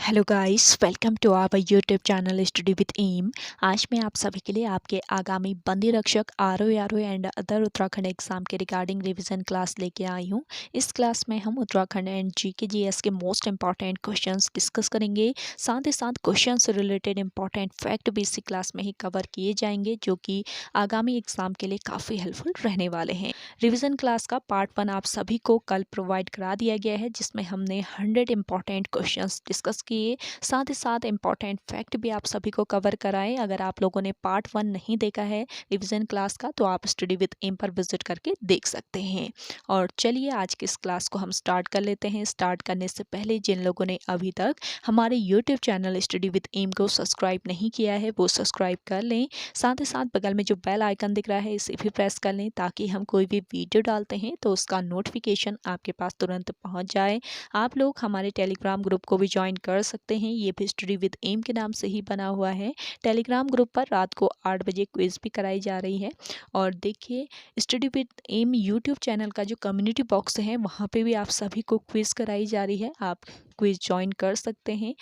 Hello guys, welcome to our YouTube channel study with M. आज मैं आप सभी के लिए आपके आगामी बंदी रक्षक RO and other Uttarakhand exam के रिगार्डिंग रिवीजन क्लास लेके आई हूँ। इस क्लास में हम उत्तराखंड एंड जीके जीएस के मोस्ट इंपॉर्टेंट क्वेश्चंस डिस्कस करेंगे। साथ ही साथ क्वेश्चन से रिलेटेड इंपॉर्टेंट फैक्ट भी इसी क्लास में ही कवर किए जाएंगे, जो कि आगामी एग्जाम के लिए काफ़ी हेल्पफुल रहने वाले हैं। रिवीजन क्लास का पार्ट 1 आप सभी को कल प्रोवाइड करा दिया गया है, जिसमें हमने 100 इंपॉर्टेंट क्वेश्चंस डिस्कस किए। साथ ही साथ इंपॉर्टेंट फैक्ट भी आप सभी को कवर कराएं। अगर आप लोगों ने पार्ट 1 नहीं देखा है रिवीजन क्लास का, तो आप स्टडी विद एम पर विजिट करके देख सकते हैं। और चलिए आज की इस क्लास को हम स्टार्ट कर लेते हैं। स्टार्ट करने से पहले जिन लोगों ने अभी तक हमारे YouTube channel study with M को सब्सक्राइब नहीं किया है, वो सब्सक्राइब कर लें। साथ ही साथ बगल में जो बेल आइकन दिख रहा है, इसे भी प्रेस कर लें, ताकि हम कोई भी वीडियो डालते हैं तो उसका नोटिफिकेशन आपके पास तुरंत पहुंच जाए। आप लोग हमारे टेलीग्राम ग्रुप को भी ज्वाइन कर सकते हैं। ये भी स्टडी विद एम के नाम से ही बना हुआ है। टेलीग्राम ग्रुप पर रात को 8 बजे क्विज भी कराई जा रही है। और देखिए, study with M YouTube channel का जो कम्युनिटी बॉक्स है, वहाँ पे भी आप सभी को क्विज कराई जा रही है। आप क्विज ज्वाइन कर सकते हैं।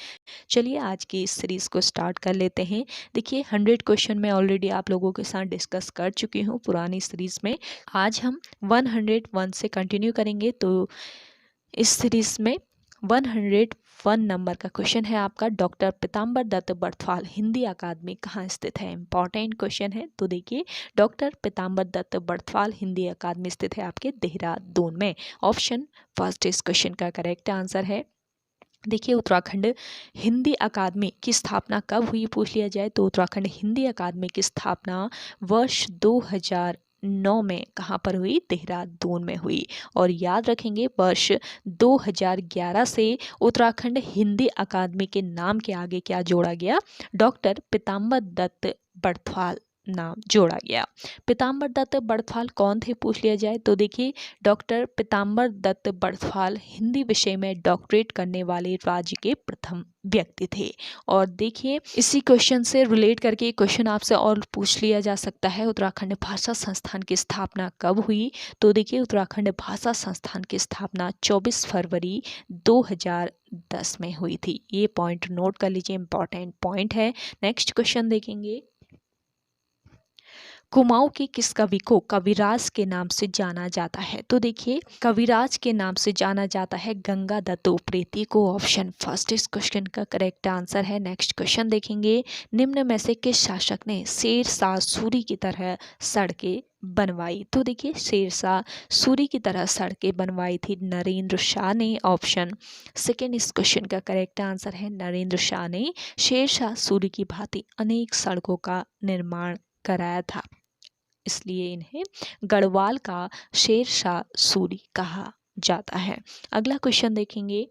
चलिए आज की इस सीरीज़ को स्टार्ट कर लेते हैं। देखिए, 100 क्वेश्चन मैं ऑलरेडी आप लोगों के साथ डिस्कस कर चुकी हूँ पुरानी सीरीज़ में। आज हम 101 से कंटिन्यू करेंगे। तो इस सीरीज़ में 101 नंबर का क्वेश्चन है आपका, डॉक्टर पीताम्बर दत्त बड़थवाल हिंदी अकादमी कहाँ स्थित है। इंपॉर्टेंट क्वेश्चन है। तो देखिए, डॉक्टर पीताम्बर दत्त बड़थवाल हिंदी अकादमी स्थित है आपके देहरादून में। ऑप्शन फर्स्ट इस क्वेश्चन का करेक्ट आंसर है। देखिए, उत्तराखंड हिंदी अकादमी की स्थापना कब हुई पूछ लिया जाए, तो उत्तराखंड हिंदी अकादमी की स्थापना वर्ष 2009 में कहाँ पर हुई, देहरादून में हुई। और याद रखेंगे, वर्ष 2011 से उत्तराखंड हिंदी अकादमी के नाम के आगे क्या जोड़ा गया, डॉक्टर पीताम्बर दत्त बड़थवाल नाम जोड़ा गया। पीताम्बर दत्त बड़थवाल कौन थे पूछ लिया जाए, तो देखिए, डॉक्टर पीताम्बर दत्त बड़थवाल हिंदी विषय में डॉक्टरेट करने वाले राज्य के प्रथम व्यक्ति थे। और देखिए, इसी क्वेश्चन से रिलेट करके क्वेश्चन आपसे और पूछ लिया जा सकता है, उत्तराखंड भाषा संस्थान की स्थापना कब हुई। तो देखिए, उत्तराखंड भाषा संस्थान की स्थापना 24 फरवरी 2010 में हुई थी। ये पॉइंट नोट कर लीजिए, इंपॉर्टेंट पॉइंट है। नेक्स्ट क्वेश्चन देखेंगे, कुमाऊं के किस कवि को कविराज के नाम से जाना जाता है। तो देखिए, कविराज के नाम से जाना जाता है गंगा दत्त उप्रेती को। ऑप्शन फर्स्ट इस क्वेश्चन का करेक्ट आंसर है। नेक्स्ट क्वेश्चन देखेंगे, निम्न में से किस शासक ने शेरशाह सूरी की तरह सड़कें बनवाई। तो देखिए, शेरशाह सूरी की तरह सड़कें बनवाई थी नरेंद्र शाह ने। ऑप्शन सेकेंड इस क्वेश्चन का करेक्ट आंसर है। नरेंद्र शाह ने शेरशाह सूरी की भांति अनेक सड़कों का निर्माण कराया था, इसलिए इन्हें गढ़वाल का शेरशाह सूरी कहा जाता है। अगला क्वेश्चन देखेंगे,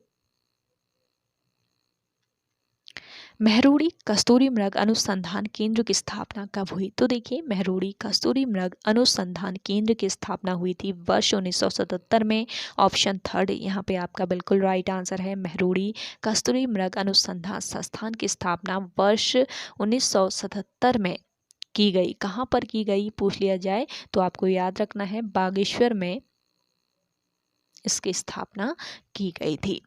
महरोड़ी कस्तूरी मृग अनुसंधान केंद्र की स्थापना कब हुई। तो देखिए, महरोड़ी कस्तूरी मृग अनुसंधान केंद्र की स्थापना हुई थी वर्ष 1977 में। ऑप्शन थर्ड यहाँ पे आपका बिल्कुल राइट आंसर है। महरोड़ी कस्तूरी मृग अनुसंधान संस्थान की स्थापना वर्ष 1977 में की गई। कहाँ पर की गई पूछ लिया जाए, तो आपको याद रखना है, बागेश्वर में इसकी स्थापना की गई थी।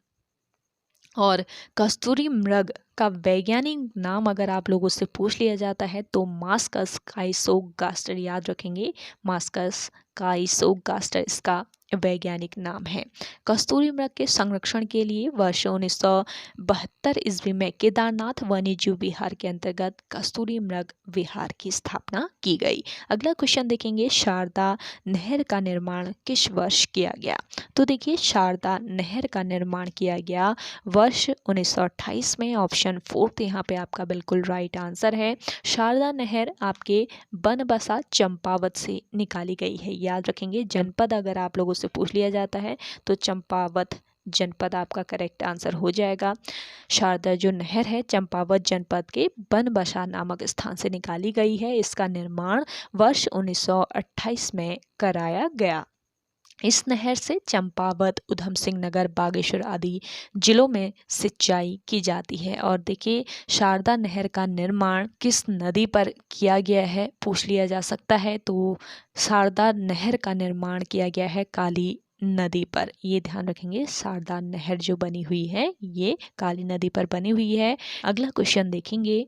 और कस्तूरी मृग का वैज्ञानिक नाम अगर आप लोगों से पूछ लिया जाता है, तो मास्कस काइसोगास्टर याद रखेंगे। मास्कस काइसोगास्टर इसका वैज्ञानिक नाम है। कस्तूरी मृग के संरक्षण के लिए वर्ष 1972 ईस्वी में केदारनाथ वन्यजीव विहार के अंतर्गत कस्तूरी मृग विहार की स्थापना की गई। अगला क्वेश्चन देखेंगे, शारदा नहर का निर्माण किस वर्ष किया गया। तो देखिए, शारदा नहर का निर्माण किया गया वर्ष 1928 में। ऑप्शन फोर्थ यहाँ पे आपका बिल्कुल राइट आंसर है। शारदा नहर आपके बनबसा चंपावत से निकाली गई है। याद रखेंगे, जनपद अगर आप लोगों से पूछ लिया जाता है, तो चंपावत जनपद आपका करेक्ट आंसर हो जाएगा। शारदा जो नहर है, चंपावत जनपद के बनबसा नामक स्थान से निकाली गई है। इसका निर्माण वर्ष 1928 में कराया गया। इस नहर से चंपावत, उधम सिंह नगर, बागेश्वर आदि जिलों में सिंचाई की जाती है। और देखिए, शारदा नहर का निर्माण किस नदी पर किया गया है पूछ लिया जा सकता है, तो शारदा नहर का निर्माण किया गया है काली नदी पर, ये ध्यान रखेंगे, शारदा नहर जो बनी हुई है ये काली नदी पर बनी हुई है। अगला क्वेश्चन देखेंगे,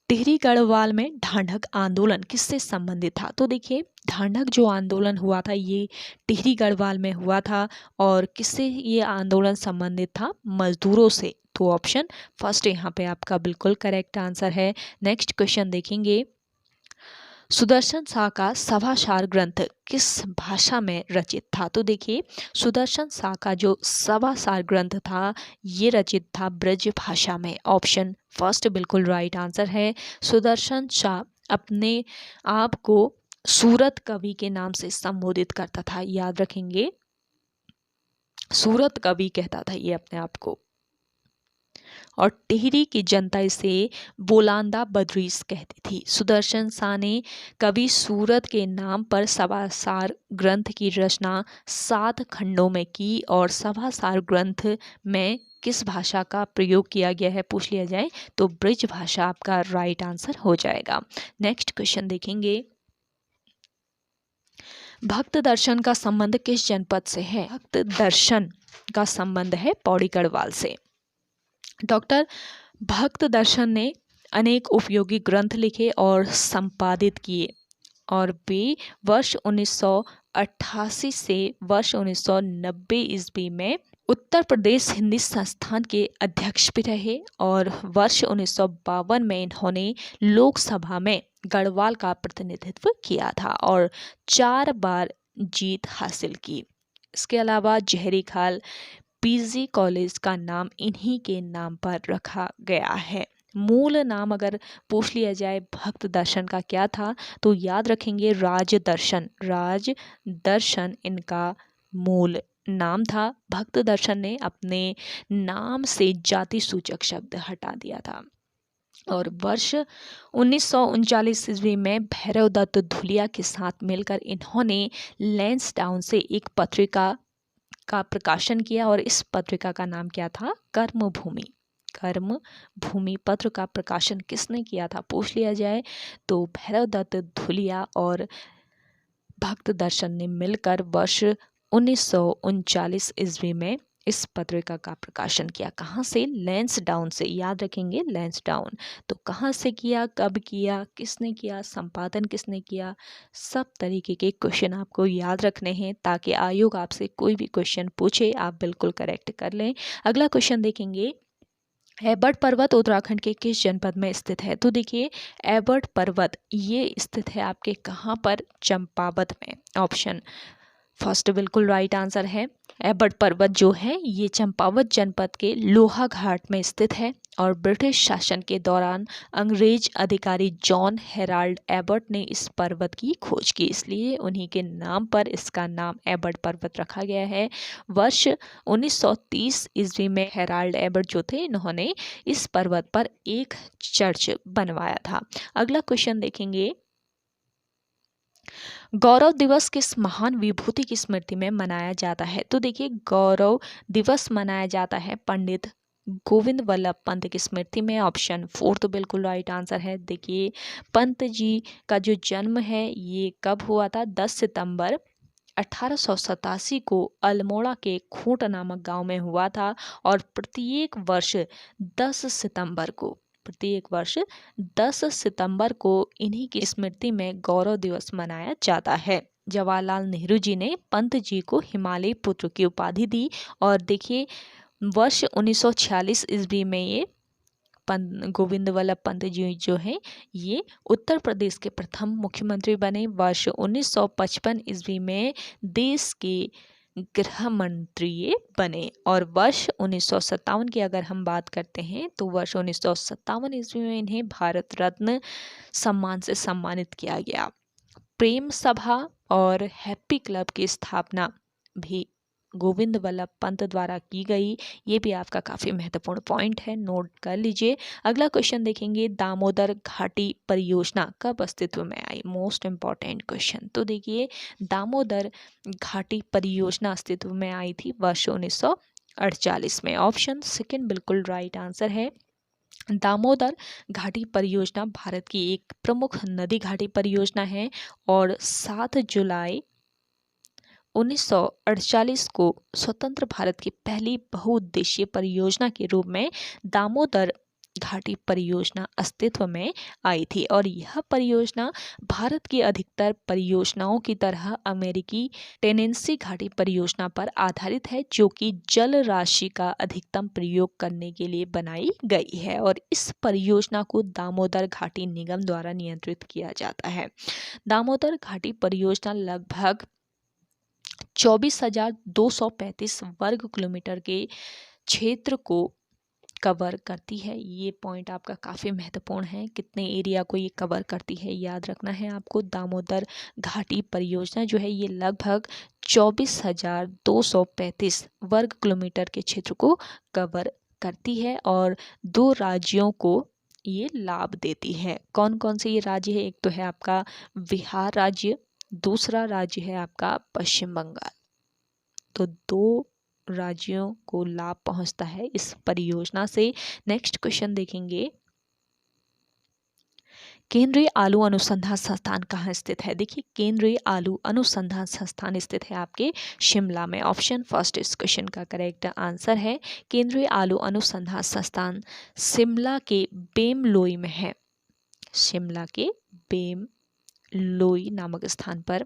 टिहरी गढ़वाल में ढांढक आंदोलन किससे संबंधित था? तो देखिए, ढांढक जो आंदोलन हुआ था ये टिहरी गढ़वाल में हुआ था, और किससे ये आंदोलन संबंधित था? मजदूरों से। तो ऑप्शन फर्स्ट यहाँ पे आपका बिल्कुल करेक्ट आंसर है। नेक्स्ट क्वेश्चन देखेंगे, सुदर्शन शाह का सभासार ग्रंथ किस भाषा में रचित था? तो देखिए, सुदर्शन शाह का जो सभासार ग्रंथ था ये रचित था ब्रज भाषा में। ऑप्शन फर्स्ट बिल्कुल राइट आंसर है। सुदर्शन शाह अपने आप को सूरत कवि के नाम से संबोधित करता था, याद रखेंगे, सूरत कवि कहता था ये अपने आप को। और टिहरी की जनता इसे बोलांदा बद्रीस कहती थी। सुदर्शन शाह ने कवि सूरत के नाम पर सभासार ग्रंथ की रचना 7 खंडों में की, और सभासार ग्रंथ में किस भाषा का प्रयोग किया गया है पूछ लिया जाए तो ब्रज भाषा आपका राइट आंसर हो जाएगा। नेक्स्ट क्वेश्चन देखेंगे, भक्त दर्शन का संबंध किस जनपद से है? भक्त दर्शन का संबंध है पौड़ी गढ़वाल से। डॉक्टर भक्त दर्शन ने अनेक उपयोगी ग्रंथ लिखे और संपादित किए, और वे वर्ष 1988 से वर्ष 1990 ईस्वी में उत्तर प्रदेश हिंदी संस्थान के अध्यक्ष भी रहे, और वर्ष 1952 में इन्होंने लोकसभा में गढ़वाल का प्रतिनिधित्व किया था और 4 बार जीत हासिल की। इसके अलावा जहरी खाल पीजी कॉलेज का नाम इन्हीं के नाम पर रखा गया है। मूल नाम अगर पूछ लिया जाए भक्त दर्शन का क्या था तो याद रखेंगे राजदर्शन। राजदर्शन इनका मूल नाम था। भक्त दर्शन ने अपने नाम से जाति सूचक शब्द हटा दिया था। और वर्ष 1939 ईस्वी में भैरव दत्त धुलिया के साथ मिलकर इन्होंने लैंसडाउन से एक पत्रिका का प्रकाशन किया, और इस पत्रिका का नाम क्या था? कर्मभूमि। कर्मभूमि पत्र का प्रकाशन किसने किया था पूछ लिया जाए तो भैरव दत्त धुलिया और भक्त दर्शन ने मिलकर वर्ष 1939 ईस्वी में इस पत्रिका का प्रकाशन किया। कहाँ से? लैंसडाउन से। याद रखेंगे लैंसडाउन। तो कहाँ से किया, कब किया, किसने किया, संपादन किसने किया, सब तरीके के क्वेश्चन आपको याद रखने हैं ताकि आयोग आपसे कोई भी क्वेश्चन पूछे आप बिल्कुल करेक्ट कर लें। अगला क्वेश्चन देखेंगे, एबट पर्वत उत्तराखंड के किस जनपद में स्थित है? तो देखिए, एबट पर्वत ये स्थित है आपके कहाँ पर? चंपावत में। ऑप्शन फर्स्ट बिल्कुल राइट आंसर है। एबट पर्वत जो है ये चंपावत जनपद के लोहा घाट में स्थित है, और ब्रिटिश शासन के दौरान अंग्रेज अधिकारी जॉन हेराल्ड एबट ने इस पर्वत की खोज की, इसलिए उन्हीं के नाम पर इसका नाम एबट पर्वत रखा गया है। वर्ष 1930 ईस्वी में हेराल्ड एबट जो थे इन्होंने इस पर्वत पर एक चर्च बनवाया था। अगला क्वेश्चन देखेंगे, गौरव दिवस किस महान विभूति की स्मृति में मनाया जाता है? तो देखिए, गौरव दिवस मनाया जाता है पंडित गोविंद वल्लभ पंत की स्मृति में। ऑप्शन फोर्थ बिल्कुल राइट आंसर है। देखिए, पंत जी का जो जन्म है ये कब हुआ था? 10 सितंबर 1887 को अल्मोड़ा के खूंट नामक गांव में हुआ था, और प्रत्येक वर्ष 10 सितंबर को इन्हीं की स्मृति में गौरव दिवस मनाया जाता है। जवाहरलाल नेहरू जी ने पंत जी को हिमालय पुत्र की उपाधि दी, और देखिए वर्ष 1946 ईस्वी में ये गोविंद वल्लभ पंत जी जो हैं ये उत्तर प्रदेश के प्रथम मुख्यमंत्री बने। वर्ष 1955 ईस्वी में देश के गृह मंत्री ये बने, और वर्ष 1957 की अगर हम बात करते हैं तो वर्ष 1957 ईस्वी में इन्हें भारत रत्न सम्मान से सम्मानित किया गया। प्रेम सभा और हैप्पी क्लब की स्थापना भी गोविंद वल्लभ पंत द्वारा की गई। ये भी आपका काफ़ी महत्वपूर्ण पॉइंट है, नोट कर लीजिए। अगला क्वेश्चन देखेंगे, दामोदर घाटी परियोजना कब अस्तित्व में आई? Most important question. तो देखिए, दामोदर घाटी परियोजना अस्तित्व में आई थी वर्ष 1948 में। ऑप्शन सेकेंड बिल्कुल राइट आंसर है। दामोदर घाटी परियोजना भारत की एक प्रमुख नदी घाटी परियोजना है, और 7 जुलाई 1948 को स्वतंत्र भारत की पहली बहुउद्देशीय परियोजना के रूप में दामोदर घाटी परियोजना अस्तित्व में आई थी और यह परियोजना भारत की अधिकतर परियोजनाओं की तरह अमेरिकी टेनेंसी घाटी परियोजना पर आधारित है, जो कि जल राशि का अधिकतम प्रयोग करने के लिए बनाई गई है और इस परियोजना को दामोदर घाटी निगम द्वारा नियंत्रित किया जाता है। दामोदर घाटी परियोजना लगभग 24,235 वर्ग किलोमीटर के क्षेत्र को कवर करती है। ये पॉइंट आपका काफ़ी महत्वपूर्ण है, कितने एरिया को ये कवर करती है याद रखना है आपको। दामोदर घाटी परियोजना जो है ये लगभग 24,235 वर्ग किलोमीटर के क्षेत्र को कवर करती है और 2 राज्यों को ये लाभ देती है। कौन कौन से ये राज्य है? एक तो है आपका बिहार राज्य, दूसरा राज्य है आपका पश्चिम बंगाल। तो 2 राज्यों को लाभ पहुंचता है इस परियोजना से। नेक्स्ट क्वेश्चन देखेंगे, केंद्रीय आलू अनुसंधान संस्थान कहाँ स्थित है? देखिए, केंद्रीय आलू अनुसंधान संस्थान स्थित है आपके शिमला में। ऑप्शन फर्स्ट इस क्वेश्चन का करेक्ट आंसर है। केंद्रीय आलू अनुसंधान संस्थान शिमला के बेमलोई में है। शिमला के बेमलोई नामक स्थान पर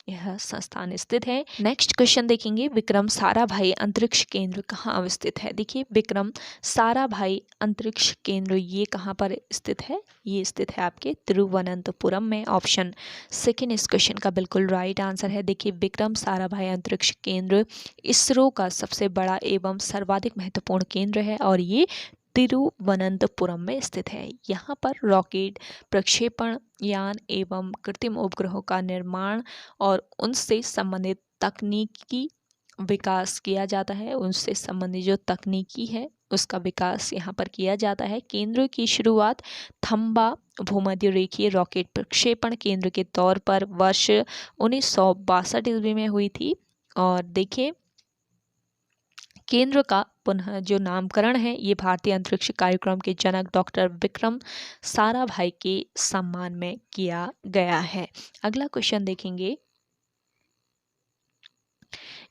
यह संस्थान स्थित है। नेक्स्ट क्वेश्चन देखेंगे, विक्रम साराभाई अंतरिक्ष केंद्र कहाँ अवस्थित है? देखिए, विक्रम साराभाई अंतरिक्ष केंद्र ये कहाँ पर स्थित है? ये स्थित है आपके तिरुवनंतपुरम में। ऑप्शन सेकंड इस क्वेश्चन का बिल्कुल राइट आंसर है। देखिए, विक्रम साराभाई अंतरिक्ष केंद्र इसरो का सबसे बड़ा एवं सर्वाधिक महत्वपूर्ण केंद्र है और ये तिरुवनंतपुरम में स्थित है। यहाँ पर रॉकेट, प्रक्षेपण यान एवं कृत्रिम उपग्रहों का निर्माण और उनसे संबंधित तकनीकी विकास किया जाता है। उनसे संबंधित जो तकनीकी है उसका विकास यहाँ पर किया जाता है। केंद्र की शुरुआत थम्बा भूमध्य रेखीय रॉकेट प्रक्षेपण केंद्र के तौर पर वर्ष 1962 ईस्वी में हुई थी और देखिए, केंद्र का पुनः जो नामकरण है ये भारतीय अंतरिक्ष कार्यक्रम के जनक डॉक्टर विक्रम साराभाई के सम्मान में किया गया है। अगला क्वेश्चन देखेंगे,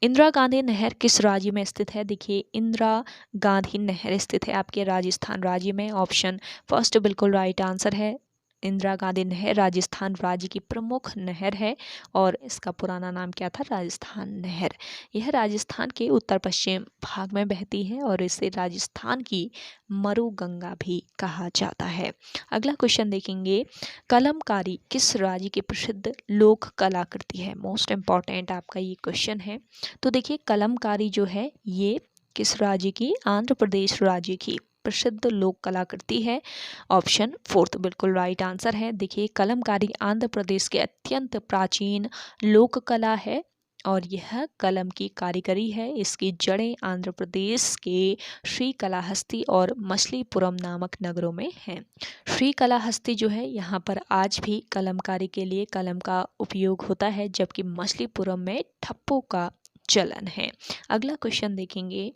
इंदिरा गांधी नहर किस राज्य में स्थित है? देखिए, इंदिरा गांधी नहर स्थित है आपके राजस्थान राज्य में। ऑप्शन फर्स्ट बिल्कुल राइट आंसर है। इंदिरा गांधी नहर राजस्थान राज्य की प्रमुख नहर है और इसका पुराना नाम क्या था? राजस्थान नहर। यह राजस्थान के उत्तर पश्चिम भाग में बहती है और इसे राजस्थान की मरुगंगा भी कहा जाता है। अगला क्वेश्चन देखेंगे, कलमकारी किस राज्य की प्रसिद्ध लोक कलाकृति है? मोस्ट इम्पॉर्टेंट आपका ये क्वेश्चन है। तो देखिए, कलमकारी जो है ये किस राज्य की? आंध्र प्रदेश राज्य की प्रसिद्ध लोक कलाकृति है। ऑप्शन फोर्थ बिल्कुल राइट आंसर है। देखिए, कलमकारी आंध्र प्रदेश के अत्यंत प्राचीन लोक कला है और यह कलम की कारीगरी है। इसकी जड़ें आंध्र प्रदेश के श्रीकालाहस्ती और मछलीपुरम नामक नगरों में हैं। श्रीकालाहस्ती जो है यहाँ पर आज भी कलमकारी के लिए कलम का उपयोग होता है, जबकि मछलीपुरम में ठप्पों का चलन है। अगला क्वेश्चन देखेंगे,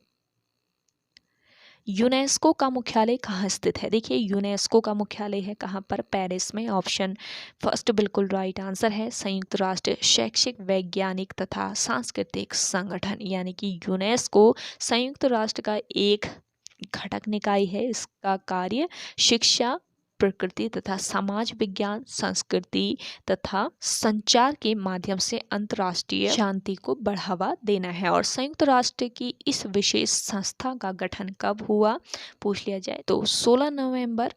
यूनेस्को का मुख्यालय कहाँ स्थित है? देखिए, यूनेस्को का मुख्यालय है कहाँ पर? पेरिस में। ऑप्शन फर्स्ट बिल्कुल राइट आंसर है। संयुक्त राष्ट्र शैक्षिक, वैज्ञानिक तथा सांस्कृतिक संगठन यानी कि यूनेस्को संयुक्त राष्ट्र का एक घटक निकाय है। इसका कार्य शिक्षा, प्रकृति तथा समाज विज्ञान, संस्कृति तथा संचार के माध्यम से अंतर्राष्ट्रीय शांति को बढ़ावा देना है। और संयुक्त राष्ट्र की इस विशेष संस्था का गठन कब हुआ पूछ लिया जाए तो 16 नवंबर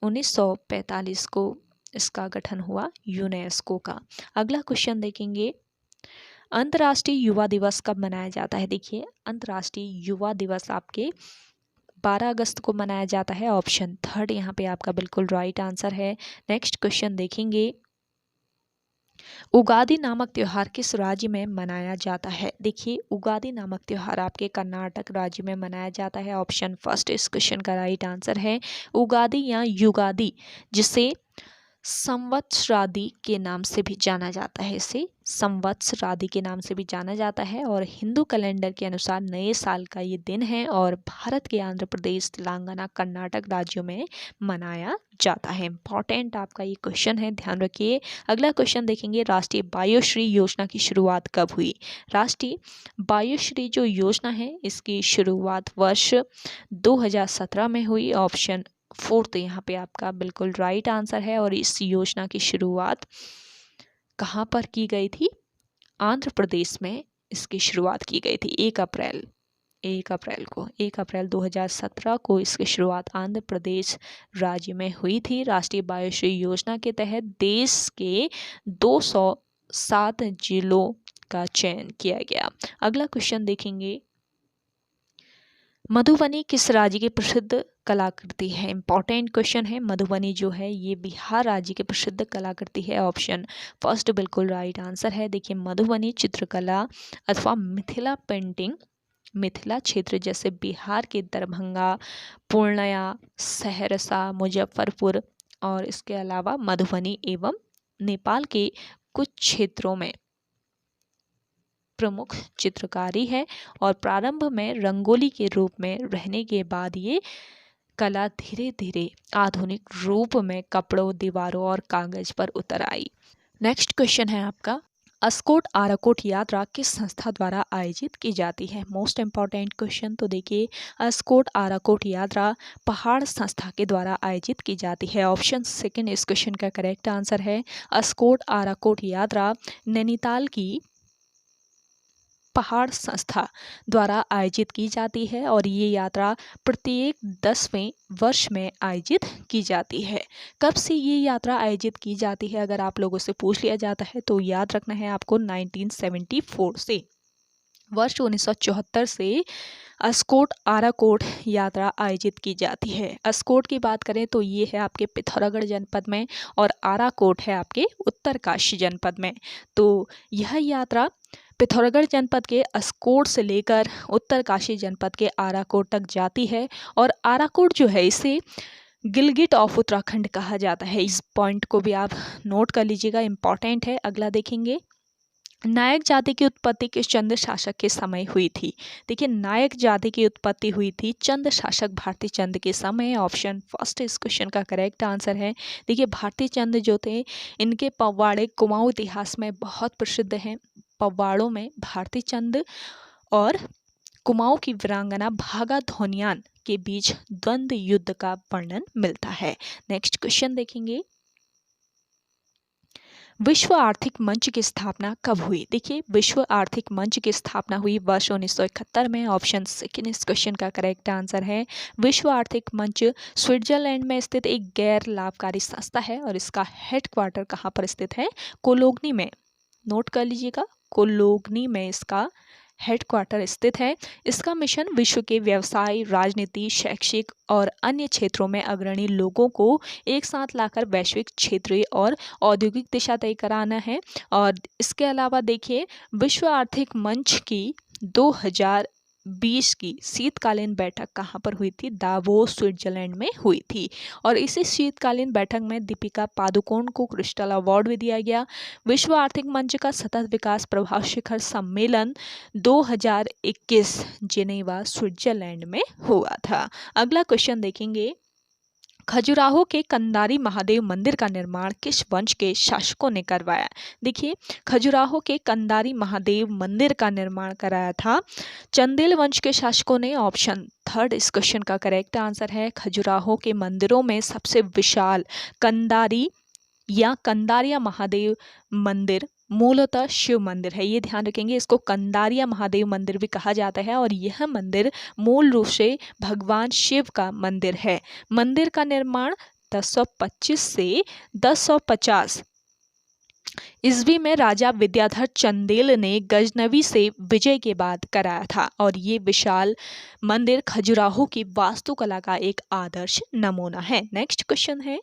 1945 को इसका गठन हुआ यूनेस्को का। अगला क्वेश्चन देखेंगे, अंतर्राष्ट्रीय युवा दिवस कब मनाया जाता है? देखिए, अंतर्राष्ट्रीय युवा दिवस आपके 12 अगस्त को मनाया जाता है। ऑप्शन थर्ड यहाँ पे आपका बिल्कुल राइट आंसर है। नेक्स्ट क्वेश्चन देखेंगे, उगादि नामक त्योहार किस राज्य में मनाया जाता है? देखिए, उगादि नामक त्योहार आपके कर्नाटक राज्य में मनाया जाता है। ऑप्शन फर्स्ट इस क्वेश्चन का राइट आंसर है। उगादि या युगादि, जिसे संवत्सरादि के नाम से भी जाना जाता है, इसे संवत्सरादि के नाम से भी जाना जाता है और हिंदू कैलेंडर के अनुसार नए साल का ये दिन है और भारत के आंध्र प्रदेश, तेलंगाना, कर्नाटक राज्यों में मनाया जाता है। इंपॉर्टेंट आपका ये क्वेश्चन है, ध्यान रखिए। अगला क्वेश्चन देखेंगे, राष्ट्रीय बायोश्री योजना की शुरुआत कब हुई? राष्ट्रीय बायोश्री जो योजना है इसकी शुरुआत वर्ष 2017 में हुई। ऑप्शन 4 यहाँ पे आपका बिल्कुल राइट आंसर है। और इस योजना की शुरुआत कहाँ पर की गई थी? आंध्र प्रदेश में इसकी शुरुआत की गई थी। 1 अप्रैल 2017 को इसकी शुरुआत आंध्र प्रदेश राज्य में हुई थी। राष्ट्रीय बायोश्री योजना के तहत देश के 207 जिलों का चयन किया गया। अगला क्वेश्चन देखेंगे, मधुबनी किस राज्य की प्रसिद्ध कलाकृति है? इंपॉर्टेंट क्वेश्चन है। मधुबनी जो है ये बिहार राज्य की प्रसिद्ध कलाकृति है। ऑप्शन फर्स्ट बिल्कुल राइट आंसर है। देखिए, मधुबनी चित्रकला अथवा मिथिला पेंटिंग मिथिला क्षेत्र जैसे बिहार के दरभंगा, पूर्णिया, सहरसा, मुजफ्फरपुर और इसके अलावा मधुबनी एवं नेपाल के कुछ क्षेत्रों में प्रमुख चित्रकारी है। और प्रारंभ में रंगोली के रूप में रहने के बाद ये कला धीरे धीरे आधुनिक रूप में कपड़ों, दीवारों और कागज पर उतर आई। नेक्स्ट क्वेश्चन है आपका, अस्कोट आराकोट यात्रा किस संस्था द्वारा आयोजित की जाती है? Most important question. तो देखिए, अस्कोट आराकोट यात्रा पहाड़ संस्था के द्वारा आयोजित की जाती है। ऑप्शन सेकंड इस क्वेश्चन का करेक्ट आंसर है। अस्कोट आराकोट यात्रा नैनीताल की पहाड़ संस्था द्वारा आयोजित की जाती है और ये यात्रा प्रत्येक 10वें वर्ष में आयोजित की जाती है। कब से ये यात्रा आयोजित की जाती है अगर आप लोगों से पूछ लिया जाता है तो याद रखना है आपको 1974 से। वर्ष 1974 से अस्कोट आराकोट यात्रा आयोजित की जाती है। अस्कोट की बात करें तो ये है आपके पिथौरागढ़ जनपद में और आराकोट है आपके उत्तरकाशी जनपद में। तो यह यात्रा पिथौरागढ़ जनपद के अस्कोट से लेकर उत्तरकाशी जनपद के आराकोट तक जाती है। और आराकोट जो है इसे गिलगिट ऑफ उत्तराखंड कहा जाता है। इस पॉइंट को भी आप नोट कर लीजिएगा, इंपॉर्टेंट है। अगला देखेंगे, नायक जाति की उत्पत्ति किस चंद शासक के समय हुई थी? देखिए, नायक जाति की उत्पत्ति हुई थी चंद शासक भारती चंद के समय। ऑप्शन फर्स्ट इस क्वेश्चन का करेक्ट आंसर है। देखिए, भारती चंद जो थे इनके पौवाड़े कुमाऊं इतिहास में बहुत प्रसिद्ध हैं। पौवाड़ों में भारती चंद और कुमाऊं की वीरांगना भागा धोनियान के बीच द्वंद्व युद्ध का वर्णन मिलता है। नेक्स्ट क्वेश्चन देखेंगे, विश्व आर्थिक मंच की स्थापना कब हुई? देखिए, विश्व आर्थिक मंच की स्थापना हुई वर्ष 1971 में। ऑप्शन सेकंड इस क्वेश्चन का करेक्ट आंसर है। विश्व आर्थिक मंच स्विट्जरलैंड में स्थित एक गैर लाभकारी संस्था है और इसका हेडक्वार्टर कहाँ पर स्थित है? कोलोगनी में। नोट कर लीजिएगा, कोलोगनी में इसका हेडक्वार्टर स्थित है। इसका मिशन विश्व के व्यवसाय, राजनीति, शैक्षिक और अन्य क्षेत्रों में अग्रणी लोगों को एक साथ लाकर वैश्विक, क्षेत्रीय और औद्योगिक दिशा तय कराना है। और इसके अलावा देखिए, विश्व आर्थिक मंच की 2020 की शीतकालीन बैठक कहाँ पर हुई थी? दावोस स्विट्जरलैंड में हुई थी। और इसी शीतकालीन बैठक में दीपिका पादुकोण को क्रिस्टल अवार्ड भी दिया गया। विश्व आर्थिक मंच का सतत विकास प्रभाव शिखर सम्मेलन 2021 जिनेवा स्विट्जरलैंड में हुआ था। अगला क्वेश्चन देखेंगे, खजुराहो के कंदारी महादेव मंदिर का निर्माण किस वंश के शासकों ने करवाया? देखिए, खजुराहो के कंदारी महादेव मंदिर का निर्माण कराया था चंदेल वंश के शासकों ने। ऑप्शन थर्ड इस क्वेश्चन का करेक्ट आंसर है। खजुराहो के मंदिरों में सबसे विशाल कंदारी या कंदारिया महादेव मंदिर मूलतः शिव मंदिर है। ये ध्यान रखेंगे, इसको कंदारिया महादेव मंदिर भी कहा जाता है और यह मंदिर मूल रूप से भगवान शिव का मंदिर है। मंदिर का निर्माण 1025 से 1050 ईस्वी में राजा विद्याधर चंदेल ने गजनवी से विजय के बाद कराया था। और ये विशाल मंदिर खजुराहो की वास्तुकला का एक आदर्श नमूना है। नेक्स्ट क्वेश्चन है,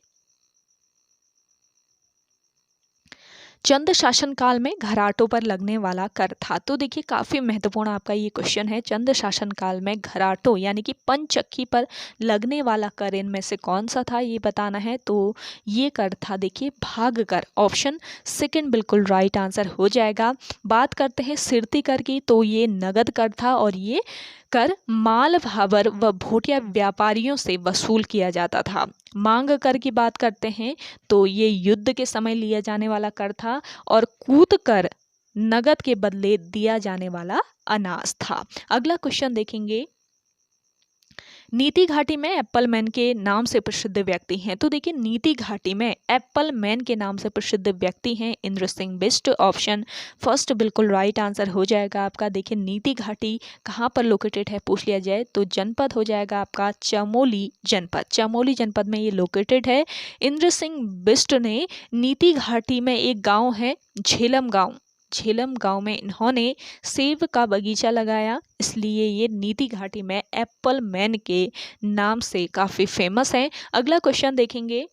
चंद शासन काल में घराटों पर लगने वाला कर था। तो देखिए काफ़ी महत्वपूर्ण आपका ये क्वेश्चन है। चंद शासन काल में घराटों यानी कि पंचक्की पर लगने वाला कर इनमें से कौन सा था, ये बताना है। तो ये कर था देखिए भाग कर, ऑप्शन सेकंड बिल्कुल राइट आंसर हो जाएगा। बात करते हैं सिरती कर की, तो ये नगद कर था और ये कर माल भावर व भोटिया व्यापारियों से वसूल किया जाता था। मांग कर की बात करते हैं तो ये युद्ध के समय लिया जाने वाला कर था। और कूद कर नगद के बदले दिया जाने वाला अनाज था। अगला क्वेश्चन देखेंगे, नीति घाटी में एप्पल मैन के नाम से प्रसिद्ध व्यक्ति हैं। तो देखिए नीति घाटी में एप्पल मैन के नाम से प्रसिद्ध व्यक्ति हैं इंद्र सिंह बिष्ट, ऑप्शन फर्स्ट बिल्कुल राइट आंसर हो जाएगा आपका। देखिए नीति घाटी कहाँ पर लोकेटेड है पूछ लिया जाए तो जनपद हो जाएगा आपका चमोली जनपद। चमोली जनपद में ये लोकेटेड है। इंद्र सिंह बिष्ट ने नीति घाटी में एक गाँव है झेलम गाँव, झेलम गांव में इन्होंने सेब का बगीचा लगाया, इसलिए ये नीति घाटी में एप्पल मैन के नाम से काफ़ी फेमस है। अगला क्वेश्चन देखेंगे,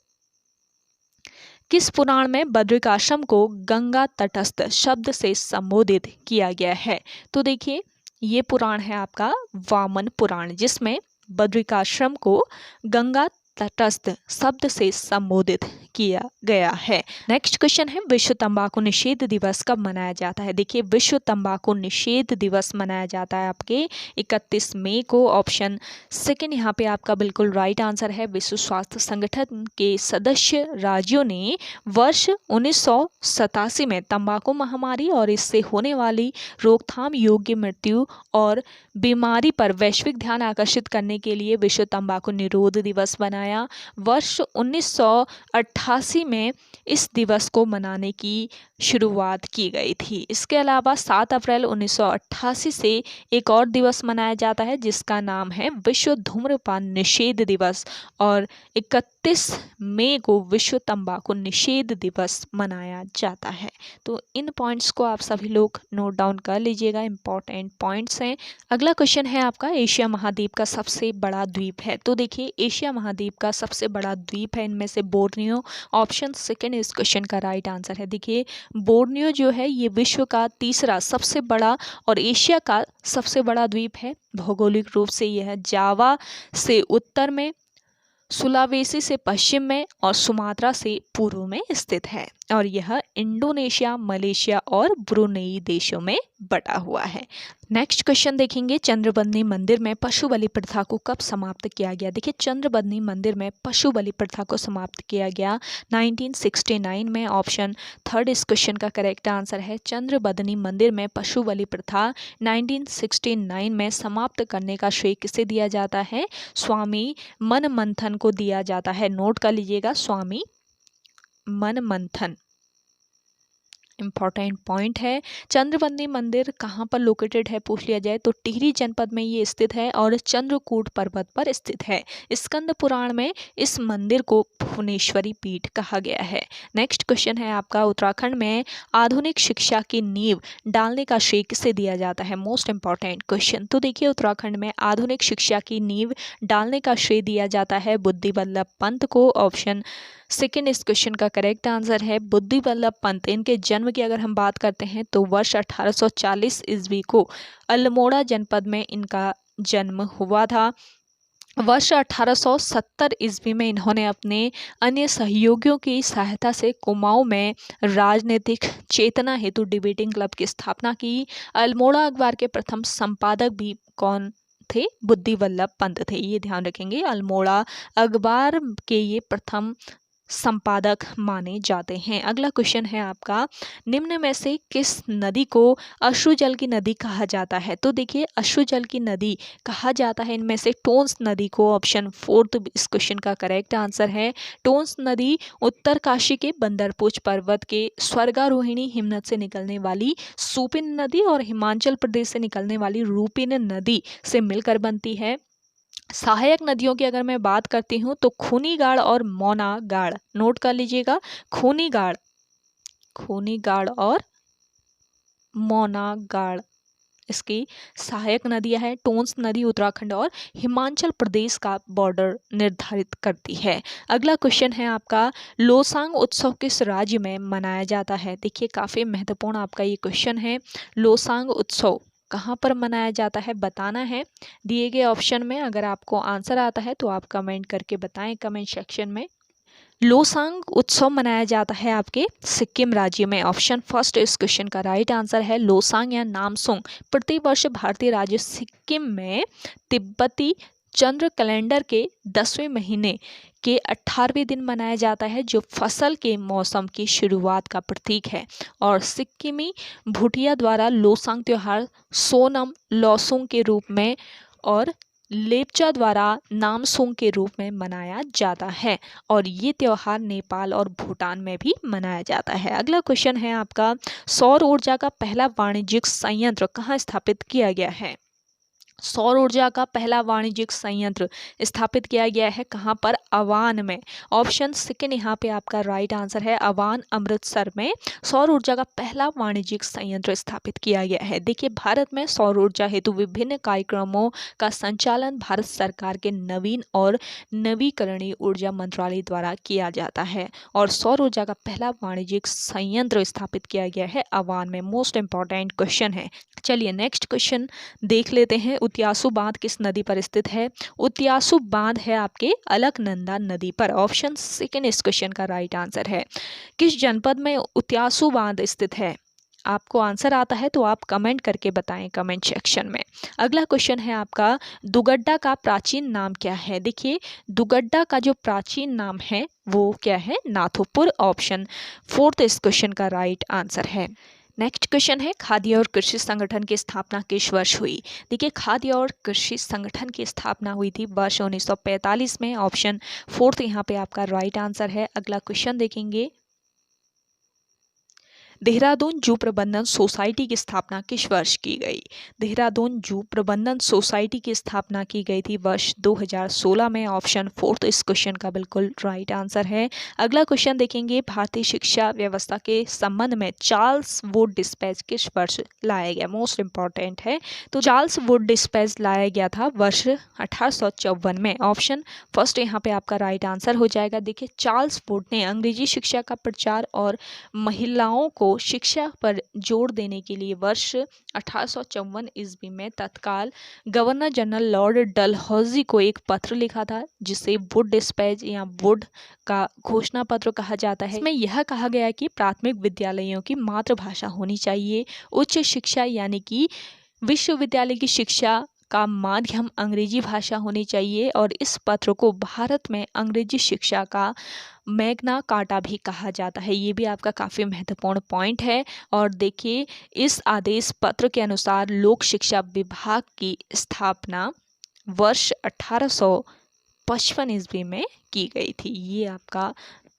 किस पुराण में बद्रिकाश्रम को गंगा तटस्थ शब्द से संबोधित किया गया है? तो देखिए ये पुराण है आपका वामन पुराण, जिसमें बद्रिकाश्रम को गंगा तटस्थ शब्द से संबोधित किया गया है। नेक्स्ट क्वेश्चन है, विश्व तंबाकू निषेध दिवस कब मनाया जाता है? देखिए विश्व तंबाकू निषेध दिवस मनाया जाता है आपके 31 मई को, ऑप्शन सेकंड यहाँ पे आपका बिल्कुल राइट आंसर है। विश्व स्वास्थ्य संगठन के सदस्य राज्यों ने वर्ष 1987 में तंबाकू महामारी और इससे होने वाली रोकथाम योग्य मृत्यु और बीमारी पर वैश्विक ध्यान आकर्षित करने के लिए विश्व तंबाकू निरोध दिवस बनाया। वर्ष 1988 में इस दिवस को मनाने की शुरुआत की गई थी। इसके अलावा 7 अप्रैल 1988 से एक और दिवस मनाया जाता है जिसका नाम है विश्व धूम्रपान निषेध दिवस, और 31 मई को विश्व तंबाकू निषेध दिवस मनाया जाता है। तो इन पॉइंट्स को आप सभी लोग नोट डाउन कर लीजिएगा, इंपॉर्टेंट पॉइंट्स हैं। अगला क्वेश्चन है आपका, एशिया महाद्वीप का सबसे बड़ा द्वीप है? तो देखिए एशिया महाद्वीप का सबसे बड़ा द्वीप है इनमें से बोर्नियो, ऑप्शन सेकंड इस क्वेश्चन का राइट आंसर है। देखिए बोर्नियो जो है ये विश्व का तीसरा सबसे बड़ा और एशिया का सबसे बड़ा द्वीप है। भौगोलिक रूप से यह जावा से उत्तर में, सुलावेसी से पश्चिम में और सुमात्रा से पूर्व में स्थित है, और यह इंडोनेशिया, मलेशिया और ब्रुनेई देशों में बटा हुआ है। नेक्स्ट क्वेश्चन देखेंगे, चंद्रबदनी मंदिर में पशु बलि प्रथा को कब समाप्त किया गया? देखिए चंद्रबदनी मंदिर में पशु बलि प्रथा को समाप्त किया गया 1969 में, ऑप्शन थर्ड इस क्वेश्चन का करेक्ट आंसर है। चंद्रबदनी मंदिर में पशु बलि प्रथा 1969 में समाप्त करने का श्रेय किसे दिया जाता है? स्वामी मनमंथन को दिया जाता है। नोट कर लीजिएगा, स्वामी मनमंथन इम्पॉर्टेंट पॉइंट है। चंद्रबदनी मंदिर कहाँ पर लोकेटेड है पूछ लिया जाए तो टिहरी जनपद में ये स्थित है और चंद्रकूट पर्वत पर स्थित है। स्कंद पुराण में इस मंदिर को भुवनेश्वरी पीठ कहा गया है। नेक्स्ट क्वेश्चन है आपका, उत्तराखंड में आधुनिक शिक्षा की नींव डालने का श्रेय किसे दिया जाता है? Most important question. तो देखिए उत्तराखंड में आधुनिक शिक्षा की नींव डालने का श्रेय दिया जाता है बुद्धि वल्लभ पंत को, ऑप्शन सेकेंड इस क्वेश्चन का करेक्ट आंसर है बुद्धि वल्लभ पंत। इनके जन्म की अगर हम बात करते हैं तो वर्ष 1840 ईस्वी को अल्मोड़ा जनपद में इनका जन्म हुआ था। वर्ष 1870 ईस्वी में इन्होंने अपने अन्य सहयोगियों की सहायता से कुमाऊं में राजनीतिक चेतना हेतु डिबेटिंग क्लब की स्थापना की। अल्मोड़ा अखबार के प्रथम संपादक भी कौन थे? बुद्धि वल्लभ पंत थे, ये ध्यान रखेंगे। अल्मोड़ा अखबार के ये प्रथम संपादक माने जाते हैं। अगला क्वेश्चन है आपका, निम्न में से किस नदी को अश्रुजल की नदी कहा जाता है? तो देखिए अश्रुजल की नदी कहा जाता है इनमें से टोंस नदी को, ऑप्शन फोर्थ इस क्वेश्चन का करेक्ट आंसर है। टोंस नदी उत्तरकाशी के बंदरपुच पर्वत के स्वर्गारोहिणी हिमनद से निकलने वाली सुपिन नदी और हिमाचल प्रदेश से निकलने वाली रूपिन नदी से मिलकर बनती है। सहायक नदियों की अगर मैं बात करती हूँ तो खूनी गाड़ और मौना गाड़, नोट कर लीजिएगा, खूनी गाड़ और मौना गाड़ इसकी सहायक नदियां हैं। टोंस नदी उत्तराखंड और हिमाचल प्रदेश का बॉर्डर निर्धारित करती है। अगला क्वेश्चन है आपका, लोसांग उत्सव किस राज्य में मनाया जाता है? देखिए काफ़ी महत्वपूर्ण आपका ये क्वेश्चन है। लोसांग उत्सव कहाँ पर मनाया जाता है बताना है दिए गए ऑप्शन में। अगर आपको आंसर आता है तो आप कमेंट करके बताएं कमेंट सेक्शन में। लोसांग उत्सव मनाया जाता है आपके सिक्किम राज्य में। ऑप्शन फर्स्ट इस क्वेश्चन का राइट आंसर है। लोसांग या नामसूंग प्रतिवर्ष भारतीय राज्य सिक्किम में तिब्बती चंद्र कैलेंडर के 10वें महीने के 18वें दिन मनाया जाता है, जो फसल के मौसम की शुरुआत का प्रतीक है। और सिक्किमी भूटिया द्वारा लोसांग त्योहार सोनम लोसुंग के रूप में और लेप्चा द्वारा नामसूंग के रूप में मनाया जाता है। और ये त्यौहार नेपाल और भूटान में भी मनाया जाता है। अगला क्वेश्चन है आपका, सौर ऊर्जा का पहला वाणिज्यिक संयंत्र कहाँ स्थापित किया गया है? सौर ऊर्जा का पहला वाणिज्यिक संयंत्र स्थापित किया गया है कहाँ पर? अवान में। ऑप्शन सेकंड यहाँ पे आपका राइट आंसर है। अवान अमृतसर में सौर ऊर्जा का पहला वाणिज्यिक संयंत्र स्थापित किया गया है। देखिए भारत में सौर ऊर्जा हेतु विभिन्न कार्यक्रमों का संचालन भारत सरकार के नवीन और नवीकरणीय ऊर्जा मंत्रालय द्वारा किया जाता है। और सौर ऊर्जा का पहला वाणिज्यिक संयंत्र स्थापित किया गया है अवान में। मोस्ट इंपॉर्टेंट क्वेश्चन है। चलिए नेक्स्ट क्वेश्चन देख लेते हैं। उत्यासु बांध किस नदी पर स्थित है? उत्यासु बांध है आपके अलकनंदा नदी पर। ऑप्शन सेकंड इस क्वेश्चन का राइट आंसर है। किस जनपद में उत्यासु बांध स्थित है? आपको आंसर आता है तो आप कमेंट करके बताएं कमेंट सेक्शन में। अगला क्वेश्चन है आपका, दुगड्डा का प्राचीन नाम क्या है? देखिए दुगड्डा का जो प्राचीन नाम है वो क्या है? नाथुपुर। ऑप्शन फोर्थ इस क्वेश्चन का राइट आंसर है। नेक्स्ट क्वेश्चन है, खाद्य और कृषि संगठन की स्थापना किस वर्ष हुई? देखिए खाद्य और कृषि संगठन की स्थापना हुई थी वर्ष 1945 में। ऑप्शन फोर्थ यहाँ पे आपका राइट आंसर है। अगला क्वेश्चन देखेंगे, देहरादून जू प्रबंधन सोसाइटी की स्थापना किस वर्ष की गई? देहरादून जू प्रबंधन सोसाइटी की स्थापना की गई थी वर्ष 2016 में। ऑप्शन फोर्थ इस क्वेश्चन का बिल्कुल राइट आंसर है। अगला क्वेश्चन देखेंगे, भारतीय शिक्षा व्यवस्था के संबंध में चार्ल्स वुड डिस्पैच किस वर्ष लाया गया? मोस्ट इंपॉर्टेंट है। तो चार्ल्स वुड डिस्पैच लाया गया था वर्ष 1854 में। ऑप्शन फर्स्ट यहाँ पे आपका राइट आंसर हो जाएगा। देखिए चार्ल्स वुड ने अंग्रेजी शिक्षा का प्रचार और महिलाओं को शिक्षा पर जोर देने के लिए वर्ष 1854 ईस्वी में तत्काल गवर्नर जनरल लॉर्ड डलहौजी को एक पत्र लिखा था, जिसे वुड डिस्पैच या वुड का घोषणा पत्र कहा जाता है। इसमें यह कहा गया कि प्राथमिक विद्यालयों की मातृभाषा होनी चाहिए, उच्च शिक्षा यानी कि विश्वविद्यालय की शिक्षा का माध्यम अंग्रेजी भाषा होनी चाहिए। और इस पत्र को भारत में अंग्रेजी शिक्षा का मैग्ना कार्टा भी कहा जाता है। ये भी आपका काफ़ी महत्वपूर्ण पॉइंट है। और देखिए इस आदेश पत्र के अनुसार लोक शिक्षा विभाग की स्थापना वर्ष 1855 ईस्वी में की गई थी। ये आपका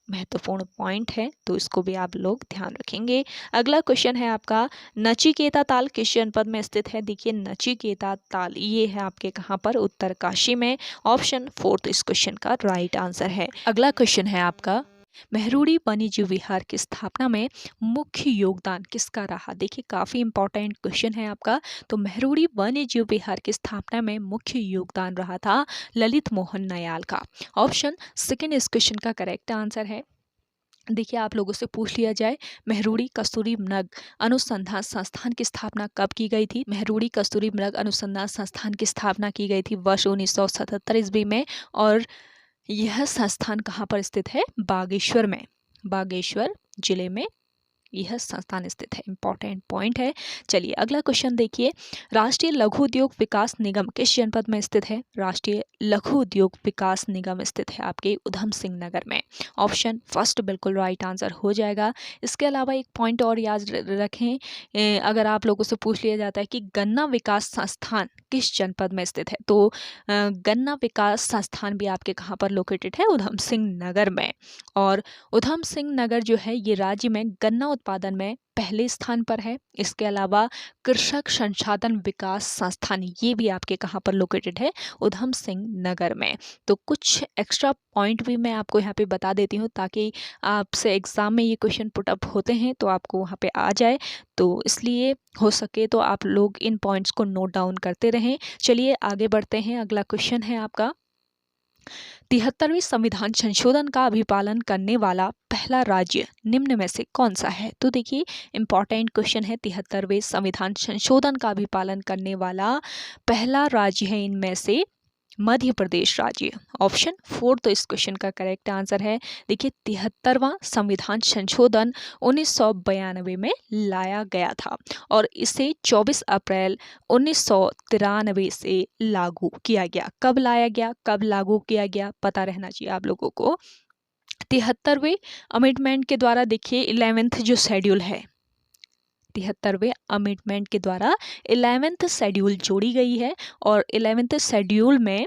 महत्वपूर्ण पॉइंट है, तो इसको भी आप लोग ध्यान रखेंगे। अगला क्वेश्चन है आपका, नचिकेता ताल किस जनपद में स्थित है? देखिए नचिकेता ताल ये है आपके कहाँ पर? उत्तरकाशी में। ऑप्शन फोर्थ इस क्वेश्चन का राइट आंसर है। अगला क्वेश्चन है आपका, मेहरुड़ी वन्यजीव विहार की स्थापना में मुख्य योगदान किसका रहा? देखिए काफ़ी इंपॉर्टेंट क्वेश्चन है आपका। तो मेहरुड़ी वन्यजीव विहार की स्थापना में मुख्य योगदान रहा था ललित मोहन नयाल का। ऑप्शन सेकंड इस क्वेश्चन का करेक्ट आंसर है। देखिए आप लोगों से पूछ लिया जाए, मेहरुड़ी कस्तूरी मृग अनुसंधान संस्थान की स्थापना कब की गई थी? मेहरुड़ी कस्तूरी मृग अनुसंधान संस्थान की स्थापना की गई थी वर्ष 1977 ईस्वी में। और यह संस्थान कहाँ पर स्थित है? बागेश्वर में। बागेश्वर जिले में यह संस्थान स्थित है। इंपॉर्टेंट पॉइंट है। चलिए अगला क्वेश्चन देखिए, राष्ट्रीय लघु उद्योग विकास निगम किस जनपद में स्थित है? राष्ट्रीय लघु उद्योग विकास निगम स्थित है आपके उधम सिंह नगर में। ऑप्शन फर्स्ट बिल्कुल राइट आंसर हो जाएगा। इसके अलावा एक पॉइंट और याद रखें, अगर आप लोगों से पूछ लिया जाता है कि गन्ना विकास संस्थान किस जनपद में स्थित है, तो गन्ना विकास संस्थान भी आपके कहाँ पर लोकेटेड है? उधम सिंह नगर में। और उधम सिंह नगर जो है ये राज्य में गन्ना उत्पादन में पहले स्थान पर है। इसके अलावा कृषक संसाधन विकास संस्थान, ये भी आपके कहाँ पर लोकेटेड है, उधम सिंह नगर में। तो कुछ एक्स्ट्रा पॉइंट भी मैं आपको यहाँ पे बता देती हूँ ताकि आपसे एग्ज़ाम में ये क्वेश्चन पुट अप होते हैं तो आपको वहाँ पे आ जाए, तो इसलिए हो सके तो आप लोग इन पॉइंट्स को नोट डाउन करते रहें। चलिए आगे बढ़ते हैं। अगला क्वेश्चन है आपका, 73वें संविधान संशोधन का अभिपालन करने वाला पहला राज्य निम्न में से कौन सा है। तो देखिए इंपॉर्टेंट क्वेश्चन है, 73वें संविधान संशोधन का अभिपालन करने वाला पहला राज्य है इनमें से मध्य प्रदेश राज्य। ऑप्शन 4 तो इस क्वेश्चन का करेक्ट आंसर है। देखिए 73वां संविधान संशोधन 1992 में लाया गया था और इसे 24 अप्रैल 1993 से लागू किया गया। कब लाया गया, कब लागू किया गया, पता रहना चाहिए आप लोगों को। 73वें अमेंडमेंट के द्वारा देखिए 11th जो शेड्यूल है, 73वें अमेंडमेंट के द्वारा 11th शेड्यूल जोड़ी गई है और 11th शेड्यूल में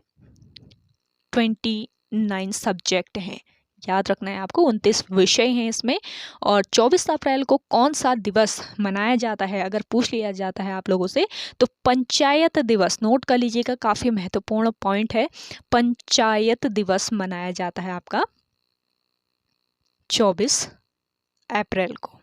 29 सब्जेक्ट हैं। याद रखना है आपको, 29 विषय हैं इसमें। और 24 अप्रैल को कौन सा दिवस मनाया जाता है, अगर पूछ लिया जाता है आप लोगों से तो पंचायत दिवस, नोट कर लीजिएगा, काफ़ी महत्वपूर्ण पॉइंट है। पंचायत दिवस मनाया जाता है आपका 24 अप्रैल को।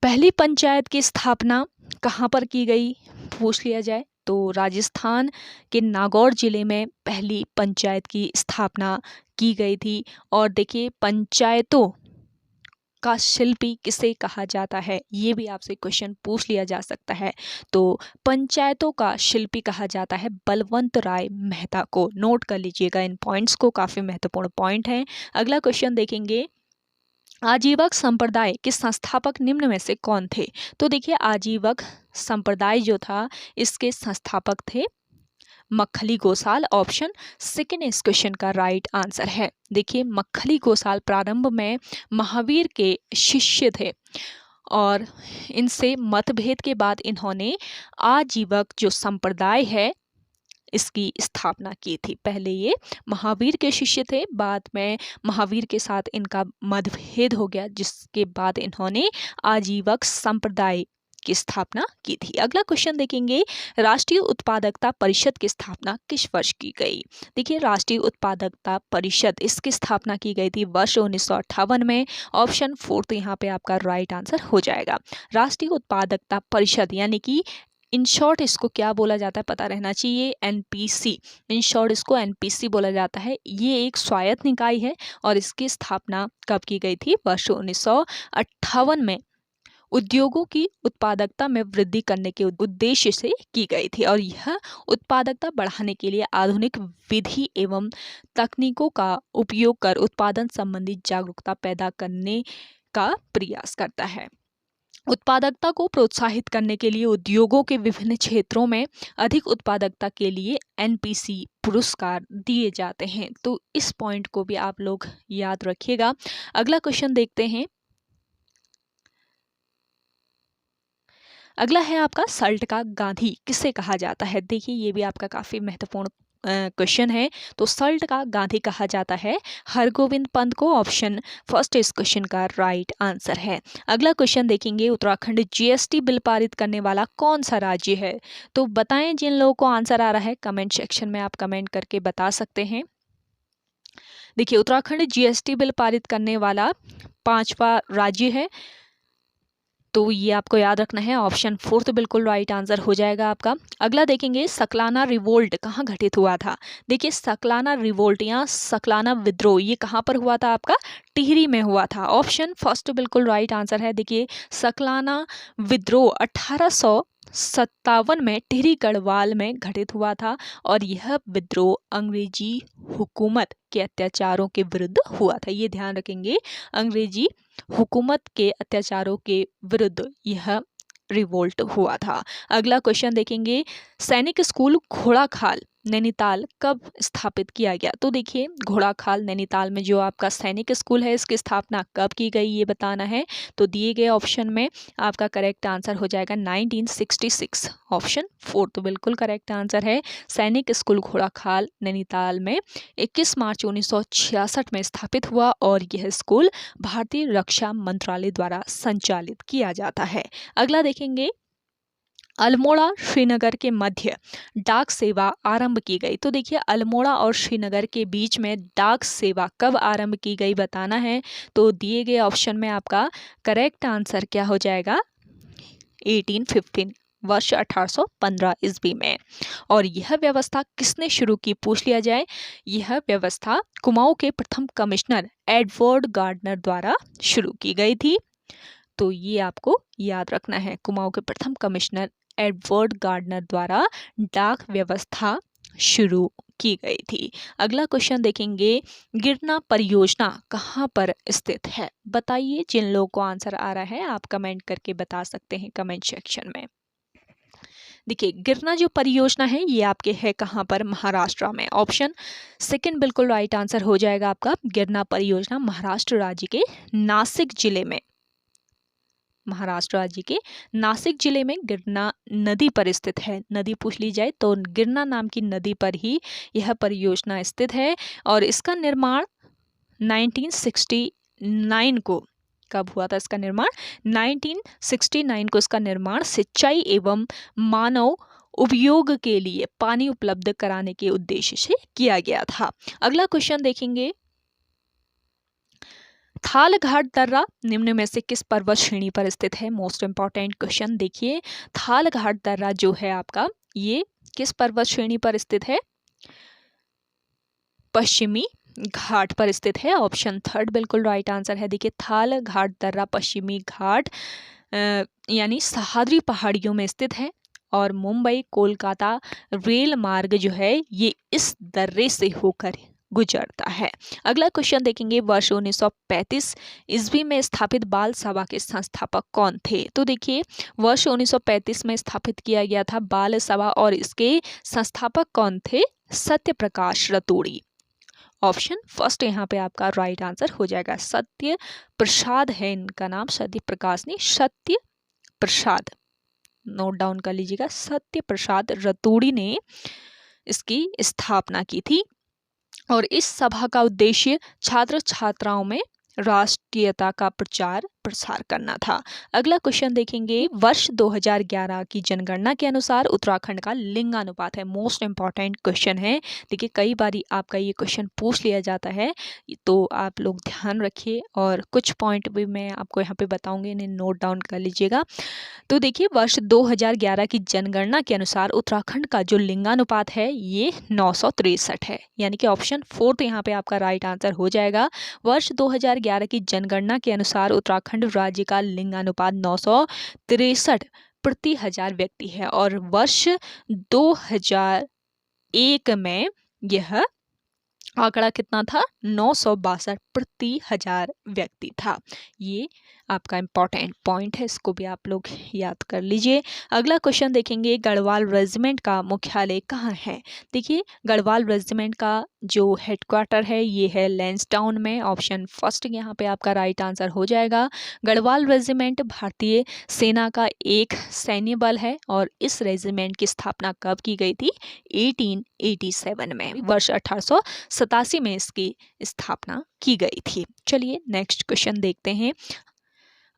पहली पंचायत की स्थापना कहाँ पर की गई, पूछ लिया जाए तो राजस्थान के नागौर जिले में पहली पंचायत की स्थापना की गई थी। और देखिए पंचायतों का शिल्पी किसे कहा जाता है, ये भी आपसे क्वेश्चन पूछ लिया जा सकता है। तो पंचायतों का शिल्पी कहा जाता है बलवंत राय मेहता को। नोट कर लीजिएगा इन पॉइंट्स को, काफ़ी महत्वपूर्ण पॉइंट हैं। अगला क्वेश्चन देखेंगे, आजीवक संप्रदाय के संस्थापक निम्न में से कौन थे। तो देखिए आजीवक संप्रदाय जो था इसके संस्थापक थे मक्खली गोसाल। ऑप्शन सेकंड इस क्वेश्चन का राइट आंसर है। देखिए मक्खली गोसाल प्रारंभ में महावीर के शिष्य थे और इनसे मतभेद के बाद इन्होंने आजीवक जो संप्रदाय है इसकी स्थापना की थी। पहले ये महावीर के शिष्य थे, बाद में महावीर के साथ इनका मतभेद हो गया जिसके बाद इन्होंने आजीवक संप्रदाय की स्थापना की थी। अगला क्वेश्चन देखेंगे, राष्ट्रीय उत्पादकता परिषद की स्थापना किस वर्ष की गई। देखिए राष्ट्रीय उत्पादकता परिषद इसकी स्थापना की गई थी वर्ष 1958 में। ऑप्शन 4 तो यहाँ पे आपका राइट आंसर हो जाएगा। राष्ट्रीय उत्पादकता परिषद यानी कि इन शॉर्ट इसको क्या बोला जाता है पता रहना चाहिए, एनपीसी। इन शॉर्ट इसको एनपीसी बोला जाता है। ये एक स्वायत्त निकाय है और इसकी स्थापना कब की गई थी, वर्ष 1958 में उद्योगों की उत्पादकता में वृद्धि करने के उद्देश्य से की गई थी। और यह उत्पादकता बढ़ाने के लिए आधुनिक विधि एवं तकनीकों का उपयोग कर उत्पादन संबंधी जागरूकता पैदा करने का प्रयास करता है। उत्पादकता को प्रोत्साहित करने के लिए उद्योगों के विभिन्न क्षेत्रों में अधिक उत्पादकता के लिए एनपीसी पुरस्कार दिए जाते हैं। तो इस पॉइंट को भी आप लोग याद रखिएगा। अगला क्वेश्चन देखते हैं। अगला है आपका, सल्ट का गांधी किसे कहा जाता है। देखिए ये भी आपका काफ़ी महत्वपूर्ण क्वेश्चन है। तो सल्ट का गांधी कहा जाता है हरगोविंद पंत को। ऑप्शन फर्स्ट इस क्वेश्चन का राइट आंसर है। अगला क्वेश्चन देखेंगे, उत्तराखंड जीएसटी बिल पारित करने वाला कौन सा राज्य है। तो बताएं जिन लोगों को आंसर आ रहा है कमेंट सेक्शन में आप कमेंट करके बता सकते हैं। देखिए उत्तराखंड जीएसटी बिल पारित करने वाला 5वां राज्य है, तो ये आपको याद रखना है। ऑप्शन 4 तो बिल्कुल राइट आंसर हो जाएगा आपका। अगला देखेंगे, सकलाना रिवोल्ट कहाँ घटित हुआ था। देखिए सकलाना रिवोल्ट या सकलाना विद्रोह ये कहाँ पर हुआ था, आपका टिहरी में हुआ था। ऑप्शन फर्स्ट बिल्कुल राइट आंसर है। देखिए सकलाना विद्रोह 1857 में टिहरी गढ़वाल में घटित हुआ था और यह विद्रोह अंग्रेजी हुकूमत के अत्याचारों के विरुद्ध हुआ था। ये ध्यान रखेंगे, अंग्रेजी हुकूमत के अत्याचारों के विरुद्ध यह रिवोल्ट हुआ था। अगला क्वेश्चन देखेंगे, सैनिक स्कूल घोड़ाखाल नैनीताल कब स्थापित किया गया? तो देखिए घोड़ाखाल नैनीताल में जो आपका सैनिक स्कूल है इसकी स्थापना कब की गई ये बताना है। तो दिए गए ऑप्शन में आपका करेक्ट आंसर हो जाएगा 1966, ऑप्शन 4 तो बिल्कुल करेक्ट आंसर है। सैनिक स्कूल घोड़ाखाल नैनीताल में 21 मार्च 1966 में स्थापित हुआ और यह स्कूल भारतीय रक्षा मंत्रालय द्वारा संचालित किया जाता है। अगला देखेंगे, अल्मोड़ा श्रीनगर के मध्य डाक सेवा आरंभ की गई। तो देखिए अल्मोड़ा और श्रीनगर के बीच में डाक सेवा कब आरंभ की गई बताना है। तो दिए गए ऑप्शन में आपका करेक्ट आंसर क्या हो जाएगा, 1815, वर्ष 1815 ईस्वी में। और यह व्यवस्था किसने शुरू की पूछ लिया जाए, यह व्यवस्था कुमाऊं के प्रथम कमिश्नर एडवर्ड गार्डनर द्वारा शुरू की गई थी। तो ये आपको याद रखना है, कुमाऊं के प्रथम कमिश्नर एडवर्ड गार्डनर द्वारा डाक व्यवस्था शुरू की गई थी। अगला क्वेश्चन देखेंगे, गिरना परियोजना कहाँ पर स्थित है? बताइए, जिन लोगों को आंसर आ रहा है आप कमेंट करके बता सकते हैं कमेंट सेक्शन में। देखिए गिरना जो परियोजना है ये आपके है कहाँ पर, महाराष्ट्र में। ऑप्शन सेकंड बिल्कुल राइट आंसर हो जाएगा आपका। गिरना परियोजना महाराष्ट्र राज्य के नासिक जिले में, महाराष्ट्र राज्य के नासिक जिले में गिरना नदी पर स्थित है। नदी पूछ ली जाए तो गिरना नाम की नदी पर ही यह परियोजना स्थित है और इसका निर्माण 1969 को, कब हुआ था इसका निर्माण, 1969 को इसका निर्माण सिंचाई एवं मानव उपयोग के लिए पानी उपलब्ध कराने के उद्देश्य से किया गया था। अगला क्वेश्चन देखेंगे, थालघाट दर्रा निम्न में से किस पर्वत श्रेणी पर स्थित है? Most important question. देखिए थालघाट दर्रा जो है आपका ये किस पर्वत श्रेणी पर स्थित है? पश्चिमी घाट पर स्थित है। ऑप्शन थर्ड बिल्कुल राइट आंसर है। देखिए थालघाट दर्रा पश्चिमी घाट यानी सह्याद्री पहाड़ियों में स्थित है और मुंबई कोलकाता रेल मार्ग जो है ये इस दर्रे से होकर गुजरता है। अगला क्वेश्चन देखेंगे, वर्ष 1935 ईस्वी में स्थापित बाल सभा के संस्थापक कौन थे? तो देखिए वर्ष 1935 में स्थापित किया गया था बाल सभा और इसके संस्थापक कौन थे? सत्य प्रकाश रतूड़ी। ऑप्शन फर्स्ट यहाँ पे आपका राइट आंसर हो जाएगा। सत्य प्रसाद है इनका नाम, सत्य प्रकाश नहीं, सत्य प्रसाद, नोट डाउन कर लीजिएगा। सत्य प्रसाद रतूड़ी ने इसकी स्थापना की थी और इस सभा का उद्देश्य छात्र छात्राओं में राष्ट्रीयता का प्रचार प्रसार करना था। अगला क्वेश्चन देखेंगे, वर्ष 2011 की जनगणना के अनुसार उत्तराखंड का लिंगानुपात है। मोस्ट इंपॉर्टेंट क्वेश्चन है। देखिए कई बार आपका ये क्वेश्चन पूछ लिया जाता है तो आप लोग ध्यान रखिए और कुछ पॉइंट भी मैं आपको यहाँ पे बताऊंगी, इन्हें नोट डाउन कर लीजिएगा। तो देखिए वर्ष 2011 की जनगणना के अनुसार उत्तराखंड का जो लिंगानुपात है ये 963 है, यानी कि ऑप्शन फोर्थ यहाँ पे आपका राइट आंसर हो जाएगा। वर्ष 2011 की जनगणना के अनुसार उत्तराखंड राज्य का लिंगानुपात 963 प्रति हजार व्यक्ति है और वर्ष 2001 में यह आंकड़ा कितना था? 962 प्रति हजार व्यक्ति था। ये आपका इम्पॉर्टेंट पॉइंट है, इसको भी आप लोग याद कर लीजिए। अगला क्वेश्चन देखेंगे, गढ़वाल रेजिमेंट का मुख्यालय कहाँ है? देखिए गढ़वाल रेजिमेंट का जो हेडक्वार्टर है ये है लैंसडाउन में। ऑप्शन फर्स्ट यहाँ पे आपका राइट आंसर हो जाएगा। गढ़वाल रेजिमेंट भारतीय सेना का एक सैन्य बल है और इस रेजिमेंट की स्थापना कब की गई थी? 1887 में, वर्ष 1887 में इसकी स्थापना की गई थी। चलिए नेक्स्ट क्वेश्चन देखते हैं।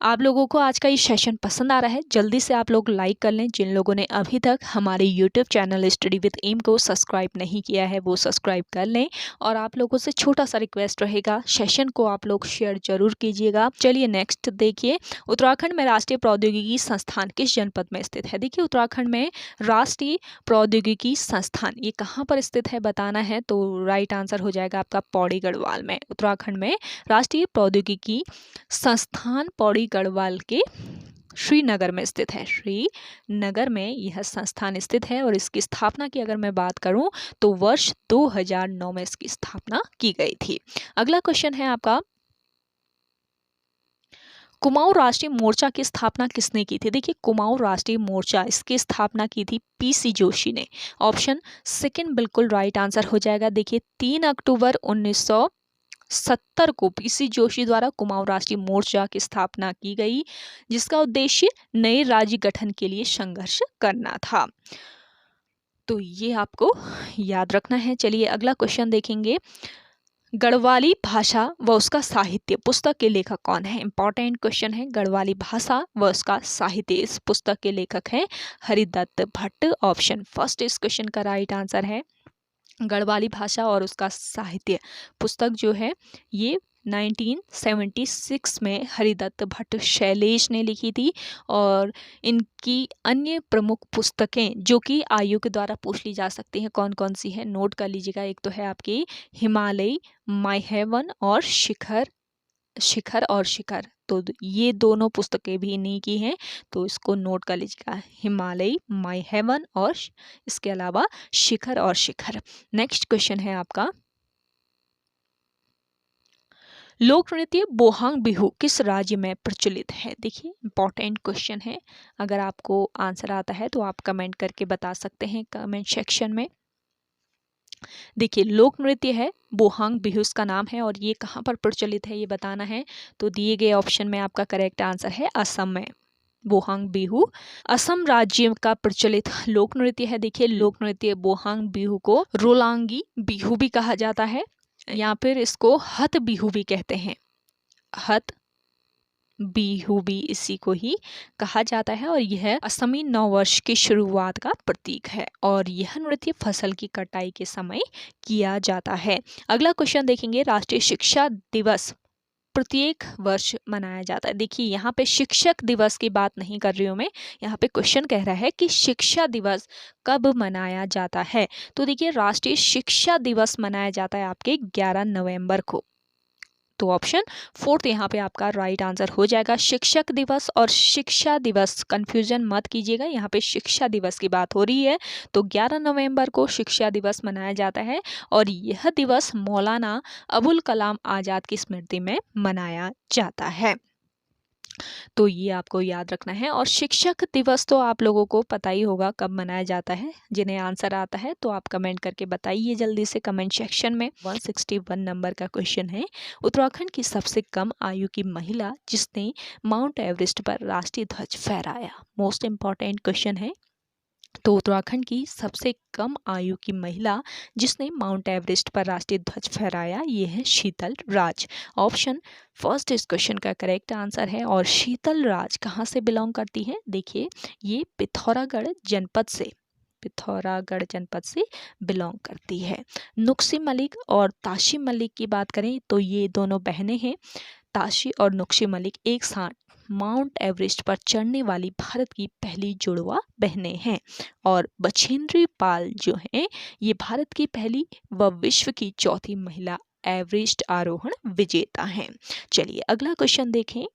आप लोगों को आज का ये सेशन पसंद आ रहा है, जल्दी से आप लोग लाइक कर लें। जिन लोगों ने अभी तक हमारे YouTube channel study with M को सब्सक्राइब नहीं किया है वो सब्सक्राइब कर लें और आप लोगों से छोटा सा रिक्वेस्ट रहेगा, सेशन को आप लोग शेयर जरूर कीजिएगा। चलिए नेक्स्ट देखिए, उत्तराखंड में राष्ट्रीय प्रौद्योगिकी संस्थान किस जनपद में स्थित है? देखिए उत्तराखंड में राष्ट्रीय प्रौद्योगिकी संस्थान ये कहाँ पर स्थित है बताना है, तो राइट आंसर हो जाएगा आपका पौड़ी गढ़वाल में। उत्तराखंड में राष्ट्रीय प्रौद्योगिकी संस्थान पौड़ी गढ़वाल के श्रीनगर में स्थित है। श्रीनगर में यह संस्थान स्थित है और इसकी स्थापना की अगर मैं बात करूं तो वर्ष 2009 में इसकी स्थापना की गई थी। अगला क्वेश्चन है आपका, कुमाऊं राष्ट्रीय मोर्चा की स्थापना किसने की थी? देखिए, कुमाऊं राष्ट्रीय मोर्चा इसकी स्थापना की थी पीसी जोशी ने। ऑप्शन सेकंड बिल्कुल राइट आंसर हो जाएगा। देखिए, 3 अक्टूबर 1970 को पीसी जोशी द्वारा कुमाऊं राष्ट्रीय मोर्चा की स्थापना की गई, जिसका उद्देश्य नए राज्य गठन के लिए संघर्ष करना था। तो ये आपको याद रखना है। चलिए अगला क्वेश्चन देखेंगे। गढ़वाली भाषा व उसका साहित्य पुस्तक के लेखक कौन है? इंपॉर्टेंट क्वेश्चन है। गढ़वाली भाषा व उसका साहित्य, इस पुस्तक के लेखक हैं हरिदत्त भट्ट। ऑप्शन फर्स्ट इस क्वेश्चन का राइट आंसर है। गढ़वाली भाषा और उसका साहित्य पुस्तक जो है ये 1976 में हरिदत्त भट्ट शैलेश ने लिखी थी। और इनकी अन्य प्रमुख पुस्तकें जो कि आयु के द्वारा पूछ ली जा सकती हैं, कौन कौन सी है, नोट कर लीजिएगा। एक तो है आपकी हिमालय, माय हेवन और शिखर और शिखर। तो ये दोनों पुस्तकें भी इन्हीं की हैं, तो इसको नोट कर लीजिएगा। हिमालय, माय हेवन और इसके अलावा शिखर और शिखर। नेक्स्ट क्वेश्चन है आपका, लोक नृत्य बोहांग बिहू किस राज्य में प्रचलित है? देखिए, इंपॉर्टेंट क्वेश्चन है। अगर आपको आंसर आता है तो आप कमेंट करके बता सकते हैं कमेंट सेक्शन में। देखिए, लोक नृत्य है बोहांग बिहू का नाम है, और ये कहाँ पर प्रचलित है ये बताना है। तो दिए गए ऑप्शन में आपका करेक्ट आंसर है असम में। बोहांग बिहू असम राज्य का प्रचलित लोक नृत्य है। देखिए, लोक नृत्य बोहांग बिहू को रोलांगी बिहू भी कहा जाता है, या फिर इसको हथ बिहू भी कहते हैं। हथ बिहू भी इसी को ही कहा जाता है, और यह असमी नववर्ष की शुरुआत का प्रतीक है, और यह नृत्य फसल की कटाई के समय किया जाता है। अगला क्वेश्चन देखेंगे, राष्ट्रीय शिक्षा दिवस प्रत्येक वर्ष मनाया जाता है। देखिए, यहाँ पे शिक्षक दिवस की बात नहीं कर रही हूँ मैं, यहाँ पे क्वेश्चन कह रहा है कि शिक्षा दिवस कब मनाया जाता है। तो देखिए, राष्ट्रीय शिक्षा दिवस मनाया जाता है आपके 11 नवंबर को। तो ऑप्शन फोर्थ यहाँ पे आपका राइट आंसर हो जाएगा। शिक्षक दिवस और शिक्षा दिवस कंफ्यूजन मत कीजिएगा, यहाँ पे शिक्षा दिवस की बात हो रही है। तो 11 नवंबर को शिक्षा दिवस मनाया जाता है, और यह दिवस मौलाना अबुल कलाम आज़ाद की स्मृति में मनाया जाता है। तो ये आपको याद रखना है। और शिक्षक दिवस तो आप लोगों को पता ही होगा कब मनाया जाता है। जिन्हें आंसर आता है तो आप कमेंट करके बताइए जल्दी से कमेंट सेक्शन में। 161 नंबर का क्वेश्चन है, उत्तराखंड की सबसे कम आयु की महिला जिसने माउंट एवरेस्ट पर राष्ट्रीय ध्वज फहराया। मोस्ट इंपॉर्टेंट क्वेश्चन है। तो उत्तराखंड की सबसे कम आयु की महिला जिसने माउंट एवरेस्ट पर राष्ट्रीय ध्वज फहराया, ये है शीतल राज। ऑप्शन फर्स्ट इस क्वेश्चन का करेक्ट आंसर है। और शीतल राज कहाँ से बिलोंग करती है? देखिए, ये पिथौरागढ़ जनपद से बिलोंग करती है। नुक्सी मलिक और ताशी मलिक की बात करें तो ये दोनों बहनें हैं। ताशी और नुक्सी मलिक एक साथ माउंट एवरेस्ट पर चढ़ने वाली भारत की पहली जुड़वा बहनें हैं। और बछेंद्री पाल जो हैं, ये भारत की पहली व विश्व की चौथी महिला एवरेस्ट आरोहण विजेता हैं। चलिए अगला क्वेश्चन देखें।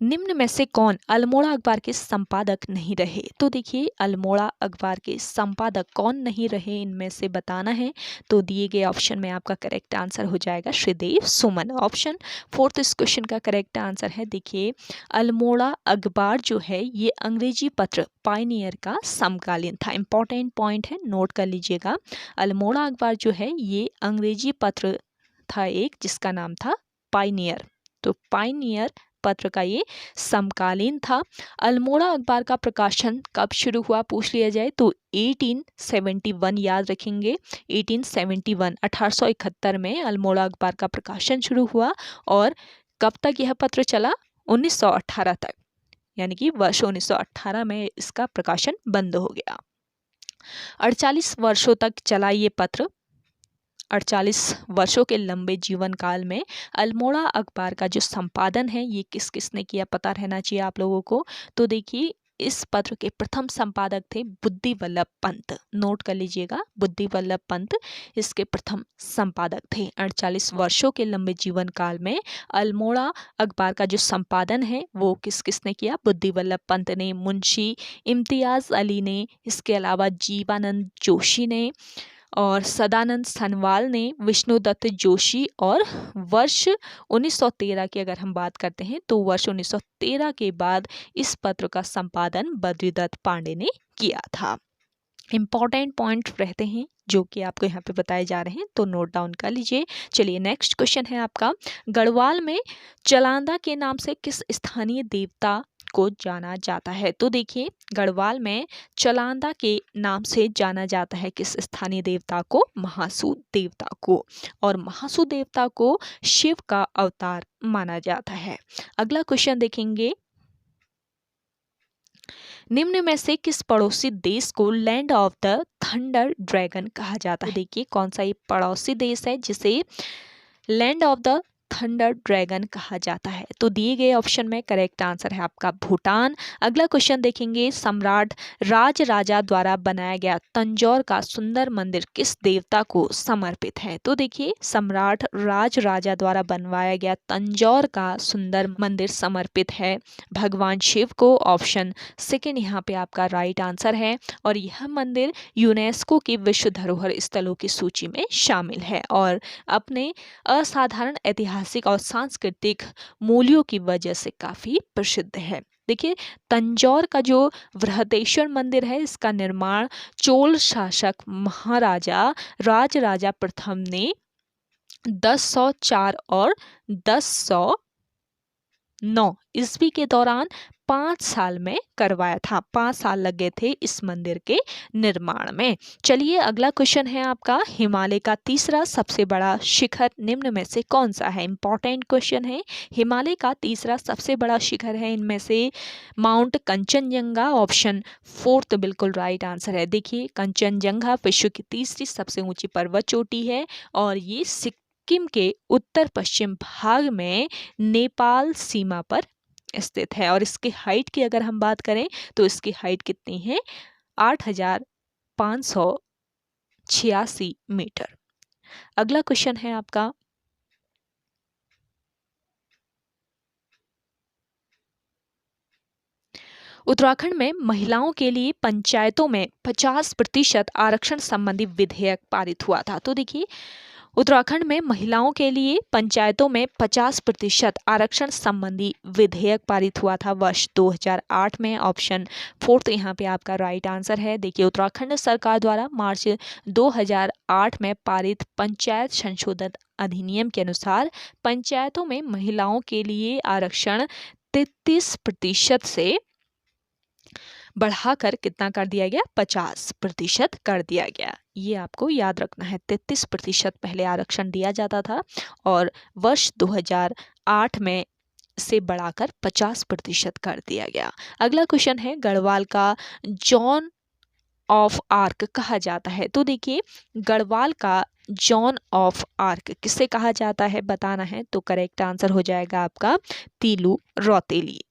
निम्न में से कौन अल्मोड़ा अखबार के संपादक नहीं रहे? तो देखिए, अल्मोड़ा अखबार के संपादक कौन नहीं रहे, इनमें से बताना है। तो दिए गए ऑप्शन में आपका करेक्ट आंसर हो जाएगा श्रीदेव सुमन। ऑप्शन फोर्थ इस क्वेश्चन का करेक्ट आंसर है। देखिए, अल्मोड़ा अखबार जो है ये अंग्रेजी पत्र पायनियर का समकालीन था। इंपॉर्टेंट पॉइंट है, नोट कर लीजिएगा। अल्मोड़ा अखबार जो है ये अंग्रेजी पत्र था एक, जिसका नाम था पायनियर। तो पायनियर पत्र का ये समकालीन था। अल्मोड़ा अखबार का प्रकाशन कब शुरू हुआ पूछ लिया जाए तो 1871 याद रखेंगे। 1871 में अल्मोड़ा अखबार का प्रकाशन शुरू हुआ, और कब तक यह पत्र चला? 1918 तक, यानी कि वर्ष 1918 में इसका प्रकाशन बंद हो गया। 48 वर्षों तक चला ये पत्र। 48 वर्षों के लंबे जीवन काल में अल्मोड़ा अखबार का जो संपादन है ये किस किसने किया, पता रहना चाहिए आप लोगों को। तो देखिए, इस पत्र के प्रथम संपादक थे बुद्धि वल्लभ पंत। नोट कर लीजिएगा, बुद्धि वल्लभ पंत इसके प्रथम संपादक थे। 48 वर्षों के लंबे जीवन काल में अल्मोड़ा अखबार का जो संपादन है वो किस किसने किया? बुद्धि वल्लभ पंत ने, मुंशी इम्तियाज अली ने, इसके अलावा जीवानंद जोशी ने, और सदानंद सनवाल ने विष्णुदत्त जोशी। और वर्ष 1913 की अगर हम बात करते हैं तो वर्ष 1913 के बाद इस पत्र का संपादन बद्रीदत्त पांडे ने किया था। इंपॉर्टेंट पॉइंट रहते हैं जो कि आपको यहाँ पे बताए जा रहे हैं, तो नोट डाउन कर लीजिए। चलिए नेक्स्ट क्वेश्चन है आपका, गढ़वाल में चलांदा के नाम से किस स्थानीय देवता को जाना जाता है? तो देखिए, गढ़वाल में चलांदा के नाम से जाना जाता है किस स्थानीय देवता को? महासू देवता को। और महासू देवता को शिव का अवतार माना जाता है। अगला क्वेश्चन देखेंगे, निम्न में से किस पड़ोसी देश को land of the thunder dragon कहा जाता है? देखिए कौन सा ये पड़ोसी देश है जिसे land of the thunder dragon कहा जाता है? तो दिए गए ऑप्शन में करेक्ट आंसर है आपका भूटान। अगला क्वेश्चन देखेंगे, सम्राट राज राजा द्वारा बनाया गया तंजौर का सुंदर मंदिर किस देवता को समर्पित है? तो देखिए, सम्राट राज राजा द्वारा बनवाया गया तंजौर का सुंदर मंदिर समर्पित है भगवान शिव को। ऑप्शन सेकेंड यहाँ पे आपका राइट आंसर है। और यह मंदिर यूनेस्को की विश्व धरोहर स्थलों की सूची में शामिल है और अपने असाधारण ऐतिहासिक और सांस्कृतिक मूल्यों की वजह से काफी प्रसिद्ध है। देखिए, तंजौर का जो बृहदेश्वर मंदिर है, इसका निर्माण चोल शासक महाराजा राजराजा प्रथम ने 1004 और 1009 ईस्वी के दौरान 5 साल में करवाया था। 5 साल लगे थे इस मंदिर के निर्माण में। चलिए अगला क्वेश्चन है आपका, हिमालय का तीसरा सबसे बड़ा शिखर निम्न में से कौन सा है? इंपॉर्टेंट क्वेश्चन है। हिमालय का तीसरा सबसे बड़ा शिखर है इनमें से माउंट कंचनजंगा। ऑप्शन फोर्थ बिल्कुल राइट आंसर है। देखिए, कंचनजंगा विश्व की तीसरी सबसे ऊंची पर्वत चोटी है और ये सिक्किम के उत्तर पश्चिम भाग में नेपाल सीमा पर स्थित है। और इसकी हाइट की अगर हम बात करें तो इसकी हाइट कितनी है? 8,586 मीटर। अगला क्वेश्चन है आपका, उत्तराखंड में महिलाओं के लिए पंचायतों में 50% आरक्षण संबंधी विधेयक पारित हुआ था। तो देखिए, उत्तराखंड में महिलाओं के लिए पंचायतों में 50% आरक्षण संबंधी विधेयक पारित हुआ था वर्ष 2008 में। ऑप्शन फोर्थ यहाँ पे आपका राइट आंसर है। देखिए, उत्तराखंड सरकार द्वारा मार्च 2008 में पारित पंचायत संशोधन अधिनियम के अनुसार पंचायतों में महिलाओं के लिए आरक्षण 33% से बढ़ाकर कितना कर दिया गया? 50% कर दिया गया। ये आपको याद रखना है। 33% पहले आरक्षण दिया जाता था और वर्ष 2008 में से बढ़ाकर 50% कर दिया गया। अगला क्वेश्चन है, गढ़वाल का जॉन ऑफ आर्क कहा जाता है? तो देखिए, गढ़वाल का जॉन ऑफ आर्क किसे कहा जाता है बताना है, तो करेक्ट आंसर हो जाएगा आपका तीलू रौतेली।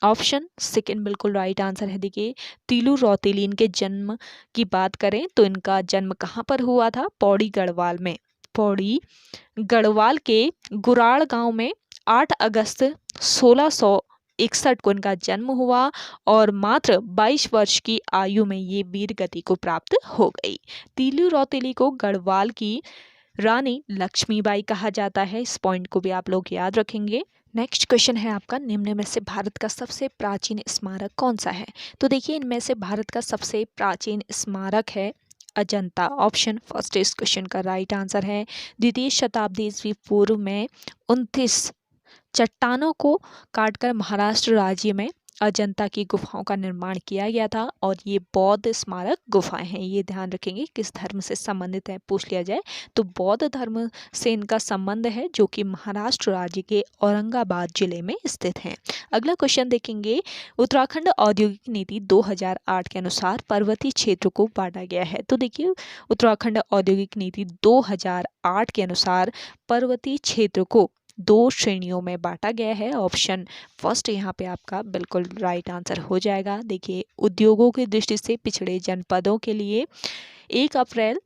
ऑप्शन सेकेंड बिल्कुल राइट आंसर है। देखिए, तीलू रौतेली इनके जन्म की बात करें तो इनका जन्म कहाँ पर हुआ था? पौड़ी गढ़वाल में। पौड़ी गढ़वाल के गुराड़ गांव में 8 अगस्त 1661 को इनका जन्म हुआ और मात्र 22 वर्ष की आयु में ये वीर गति को प्राप्त हो गई। तीलू रौतेली को गढ़वाल की रानी लक्ष्मीबाई कहा जाता है। इस पॉइंट को भी आप लोग याद रखेंगे। नेक्स्ट क्वेश्चन है आपका, निम्न में से भारत का सबसे प्राचीन स्मारक कौन सा है? तो देखिए, इनमें से भारत का सबसे प्राचीन स्मारक है अजंता। ऑप्शन फर्स्ट इस क्वेश्चन का राइट आंसर है। द्वितीय शताब्दी ईस्वी पूर्व में 29 चट्टानों को काटकर महाराष्ट्र राज्य में अजंता की गुफाओं का निर्माण किया गया था और ये बौद्ध स्मारक गुफाएं हैं। ये ध्यान रखेंगे किस धर्म से संबंधित है पूछ लिया जाए तो बौद्ध धर्म से इनका संबंध है जो कि महाराष्ट्र राज्य के औरंगाबाद जिले में स्थित है। अगला क्वेश्चन देखेंगे, उत्तराखंड औद्योगिक नीति 2008 के अनुसार पर्वतीय क्षेत्र को बांटा गया है। तो देखिए, उत्तराखंड औद्योगिक नीति 2008 के अनुसार पर्वतीय क्षेत्र को 2 श्रेणियों में बांटा गया है। ऑप्शन फर्स्ट यहाँ पे आपका बिल्कुल राइट आंसर हो जाएगा। देखिए, उद्योगों की दृष्टि से पिछड़े जनपदों के लिए 1 अप्रैल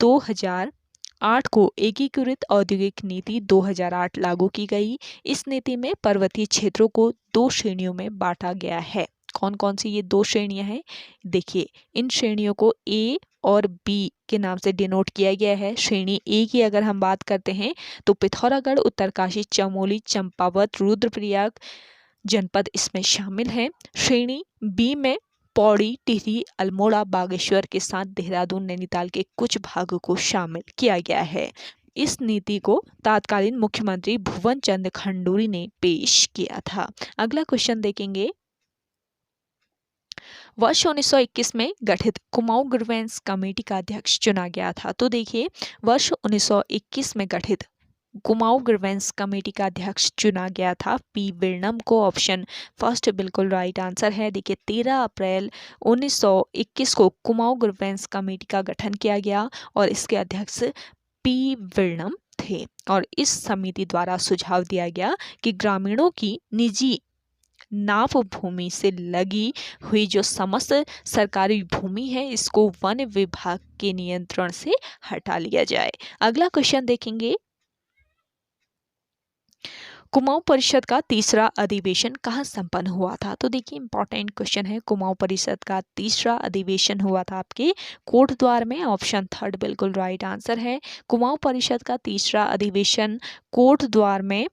2008 को एकीकृत औद्योगिक नीति 2008 लागू की गई। इस नीति में पर्वतीय क्षेत्रों को 2 श्रेणियों में बांटा गया है। कौन कौन सी ये 2 श्रेणियां हैं। देखिए इन श्रेणियों को ए और बी के नाम से डिनोट किया गया है। श्रेणी ए की अगर हम बात करते हैं तो पिथौरागढ़, उत्तरकाशी, चमोली, चंपावत, रुद्रप्रयाग जनपद इसमें शामिल हैं। श्रेणी बी में पौड़ी, टिहरी, अल्मोड़ा, बागेश्वर के साथ देहरादून, नैनीताल के कुछ भागों को शामिल किया गया है। इस नीति को तत्कालीन मुख्यमंत्री भुवन चंद्र खंडूरी ने पेश किया था। अगला क्वेश्चन देखेंगे, वर्ष 1921 में गठित कुमाऊं ग्रीवेंस कमेटी का अध्यक्ष चुना गया था। तो देखिए वर्ष 1921 में गठित कुमाऊं ग्रीवेंस कमेटी का अध्यक्ष चुना गया था पी विरनम को। ऑप्शन फर्स्ट बिल्कुल राइट आंसर है। देखिए 13 अप्रैल 1921 को कुमाऊं ग्रीवेंस कमेटी का गठन किया गया और इसके अध्यक्ष पी विरनम थे और इस समिति द्वारा सुझाव दिया गया कि ग्रामीणों की निजी नाप भूमि से लगी हुई जो समस्त सरकारी भूमि है इसको वन विभाग के नियंत्रण से हटा लिया जाए। अगला क्वेश्चन देखेंगे, कुमाऊं परिषद का तीसरा अधिवेशन कहाँ संपन्न हुआ था। तो देखिए इंपॉर्टेंट क्वेश्चन है। कुमाऊं परिषद का तीसरा अधिवेशन हुआ था आपके कोटद्वार में। ऑप्शन थर्ड बिल्कुल राइट आंसर है। कुमाऊं परिषद का तीसरा अधिवेशन कोटद्वार में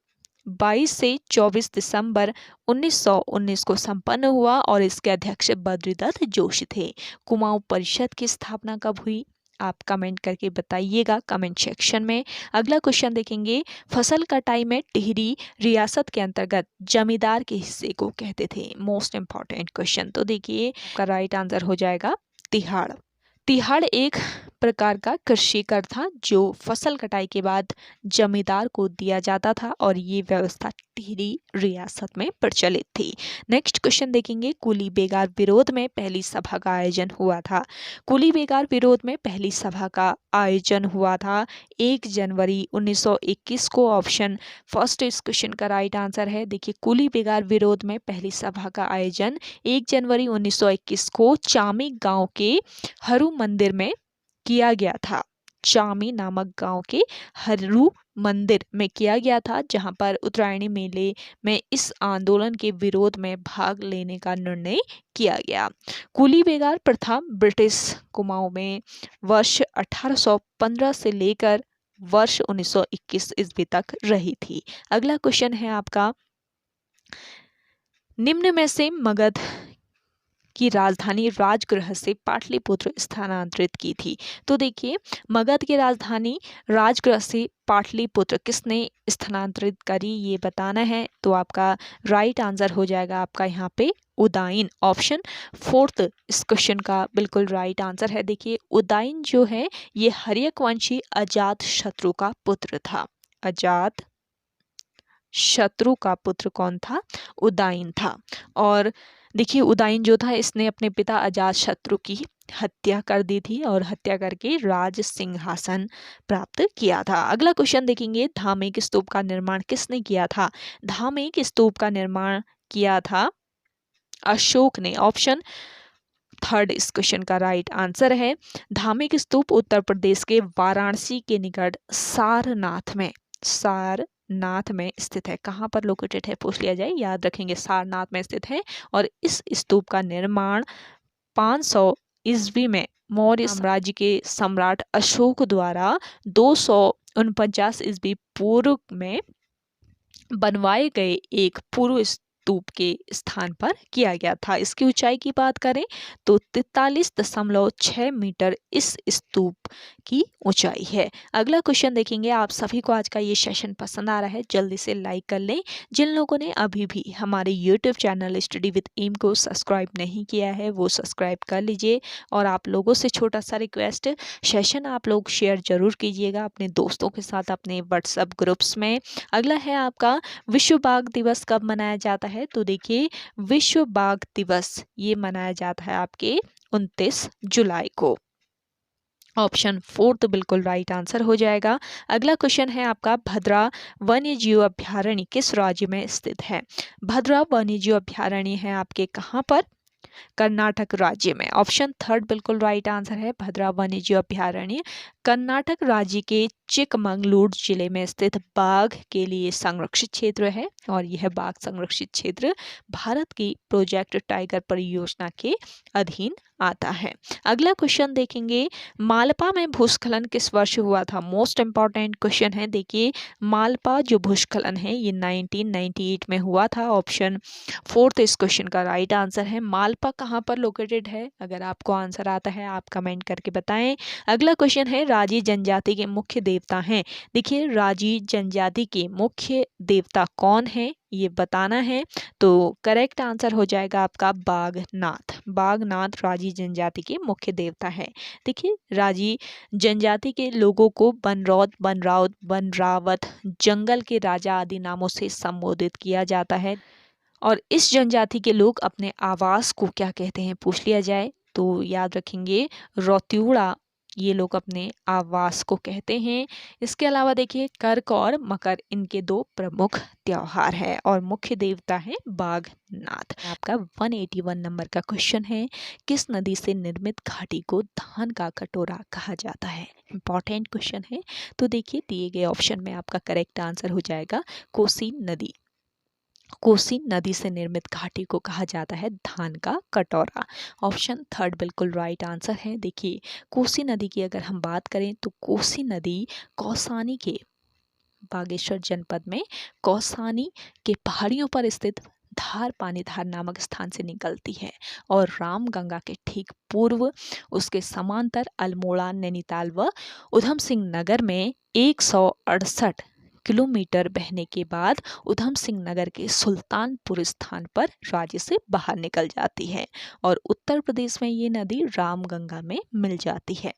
22 से 24 दिसंबर 1919 को संपन्न हुआ और इसके अध्यक्ष बद्रीदत्त जोशी थे। कुमाऊं परिषद की स्थापना कब हुई, आप कमेंट करके बताइएगा कमेंट सेक्शन में। अगला क्वेश्चन देखेंगे, फसल कटाई में टिहरी रियासत के अंतर्गत जमींदार के हिस्से को कहते थे। Most important question. तो देखिए आपका राइट आंसर हो जाएगा तिहाड़। तिहाड़ एक प्रकार का कृषि कर था जो फसल कटाई के बाद जमींदार को दिया जाता था और ये व्यवस्था टिहरी रियासत में प्रचलित थी। नेक्स्ट क्वेश्चन देखेंगे, कुली बेगार विरोध में पहली सभा का आयोजन हुआ था। कुली बेगार विरोध में पहली सभा का आयोजन हुआ था 1 जनवरी 1921 को। ऑप्शन फर्स्ट इस क्वेश्चन का राइट आंसर है। देखिए कुली बेगार विरोध में पहली सभा का आयोजन 1 जनवरी 1921 को चामी गांव के हरू मंदिर में किया गया था। चामी नामक गांव के हरू मंदिर में किया गया था जहां पर उत्तरायणी मेले में इस आंदोलन के विरोध में भाग लेने का निर्णय किया गया। कुली बेगार प्रथा ब्रिटिश कुमाऊं में वर्ष 1815 से लेकर वर्ष 1921 ईस्वी तक रही थी। अगला क्वेश्चन है आपका, निम्न में से मगध की राजधानी राजगृह से पाटलिपुत्र स्थानांतरित की थी। तो देखिए मगध की राजधानी राजगृह से पाटलिपुत्र किसने स्थानांतरित करी ये बताना है। तो आपका राइट आंसर हो जाएगा आपका यहाँ पे उदयन। ऑप्शन फोर्थ इस क्वेश्चन का बिल्कुल राइट आंसर है। देखिए उदयन जो है ये हर्यक वंशी अजात शत्रु का पुत्र था। अजात शत्रु का पुत्र कौन था, उदयन था। और देखिए उदयन जो था इसने अपने पिता अजात शत्रु की हत्या कर दी थी और हत्या करके राज सिंहासन प्राप्त किया था। अगला क्वेश्चन देखेंगे, धामेक स्तूप का निर्माण किसने किया था। धामेक स्तूप का निर्माण किया था अशोक ने। ऑप्शन थर्ड इस क्वेश्चन का राइट आंसर है। धामेक स्तूप उत्तर प्रदेश के वाराणसी के निकट सारनाथ में स्थित है। कहाँ पर लोकेटेड है पूछ लिया जाए, याद रखेंगे सारनाथ में स्थित है। और इस स्तूप का निर्माण 500 ईस्वी में मौर्य साम्राज्य के सम्राट अशोक द्वारा 249 ईस्वी पूर्व में बनवाए गए एक पूर्व स्तूप के स्थान पर किया गया था। इसकी ऊंचाई की बात करें तो 43.6 मीटर इस स्तूप की ऊंचाई है। अगला क्वेश्चन देखेंगे, आप सभी को आज का ये सेशन पसंद आ रहा है जल्दी से लाइक कर लें। जिन लोगों ने अभी भी हमारे YouTube channel study with M को सब्सक्राइब नहीं किया है वो सब्सक्राइब कर लीजिए। और आप लोगों से छोटा सा रिक्वेस्ट, सेशन आप लोग शेयर जरूर कीजिएगा अपने दोस्तों के साथ अपने व्हाट्सएप ग्रुप्स में। अगला है आपका, विश्व बाघ दिवस कब मनाया जाता है। तो देखिए विश्व बाघ दिवस ये मनाया जाता है आपके 29 जुलाई को। ऑप्शन फोर्थ बिल्कुल राइट आंसर हो जाएगा। अगला क्वेश्चन है आपका, भद्रा वन्य जीव अभ्यारण्य किस राज्य में स्थित है। भद्रा वन्य जीव अभ्यारण्य है आपके कहाँ पर, कर्नाटक राज्य में। ऑप्शन थर्ड बिल्कुल राइट आंसर है। भद्रा वन्य जीव अभ्यारण्य कर्नाटक राज्य के चिकमंगलूर जिले में स्थित बाघ के लिए संरक्षित क्षेत्र है और यह बाघ संरक्षित क्षेत्र भारत की प्रोजेक्ट टाइगर परियोजना के अधीन आता है। अगला क्वेश्चन देखेंगे, मालपा में भूस्खलन किस वर्ष हुआ था? मोस्ट इंपॉर्टेंट क्वेश्चन है। देखिए, मालपा जो भूस्खलन है ये 1998 में हुआ था। ऑप्शन 4 इस क्वेश्चन का राइट आंसर है। मालपा कहाँ पर लोकेटेड है? अगर आपको आंसर आता है आप कमेंट करके बताएं। अगला क्वेश्चन है, राजी जनजाति के मुख्य देवता हैं। देखिए, राजी जनजाति के मुख्य देवता कौन है ये बताना है। तो करेक्ट आंसर हो जाएगा आपका बागनाथ। बागनाथ राजी जनजाति के मुख्य देवता है। देखिए, राजी जनजाति के लोगों को बनरौत, बनराउत, बनरावत, जंगल के राजा आदि नामों से संबोधित किया जाता है। और इस जनजाति के लोग अपने आवास को क्या कहते हैं पूछ लिया जाए तो याद रखेंगे रौत्यूड़ा, ये लोग अपने आवास को कहते हैं। इसके अलावा देखिए, कर्क और मकर इनके दो प्रमुख त्योहार है और मुख्य देवता है बागनाथ। आपका 181 नंबर का क्वेश्चन है, किस नदी से निर्मित घाटी को धान का कटोरा कहा जाता है? इंपॉर्टेंट क्वेश्चन है। तो देखिए, दिए गए ऑप्शन में आपका करेक्ट आंसर हो जाएगा कोसी नदी। कोसी नदी से निर्मित घाटी को कहा जाता है धान का कटोरा। ऑप्शन 3 बिल्कुल राइट आंसर है। देखिए, कोसी नदी की अगर हम बात करें तो कोसी नदी कौसानी के बागेश्वर जनपद में कौसानी के पहाड़ियों पर स्थित धार पानीधार नामक स्थान से निकलती है और रामगंगा के ठीक पूर्व उसके समांतर अल्मोड़ा, नैनीताल व उधम सिंह नगर में 168 किलोमीटर बहने के बाद उधम सिंह नगर के सुल्तानपुर स्थान पर राज्य से बाहर निकल जाती है और उत्तर प्रदेश में ये नदी रामगंगा में मिल जाती है।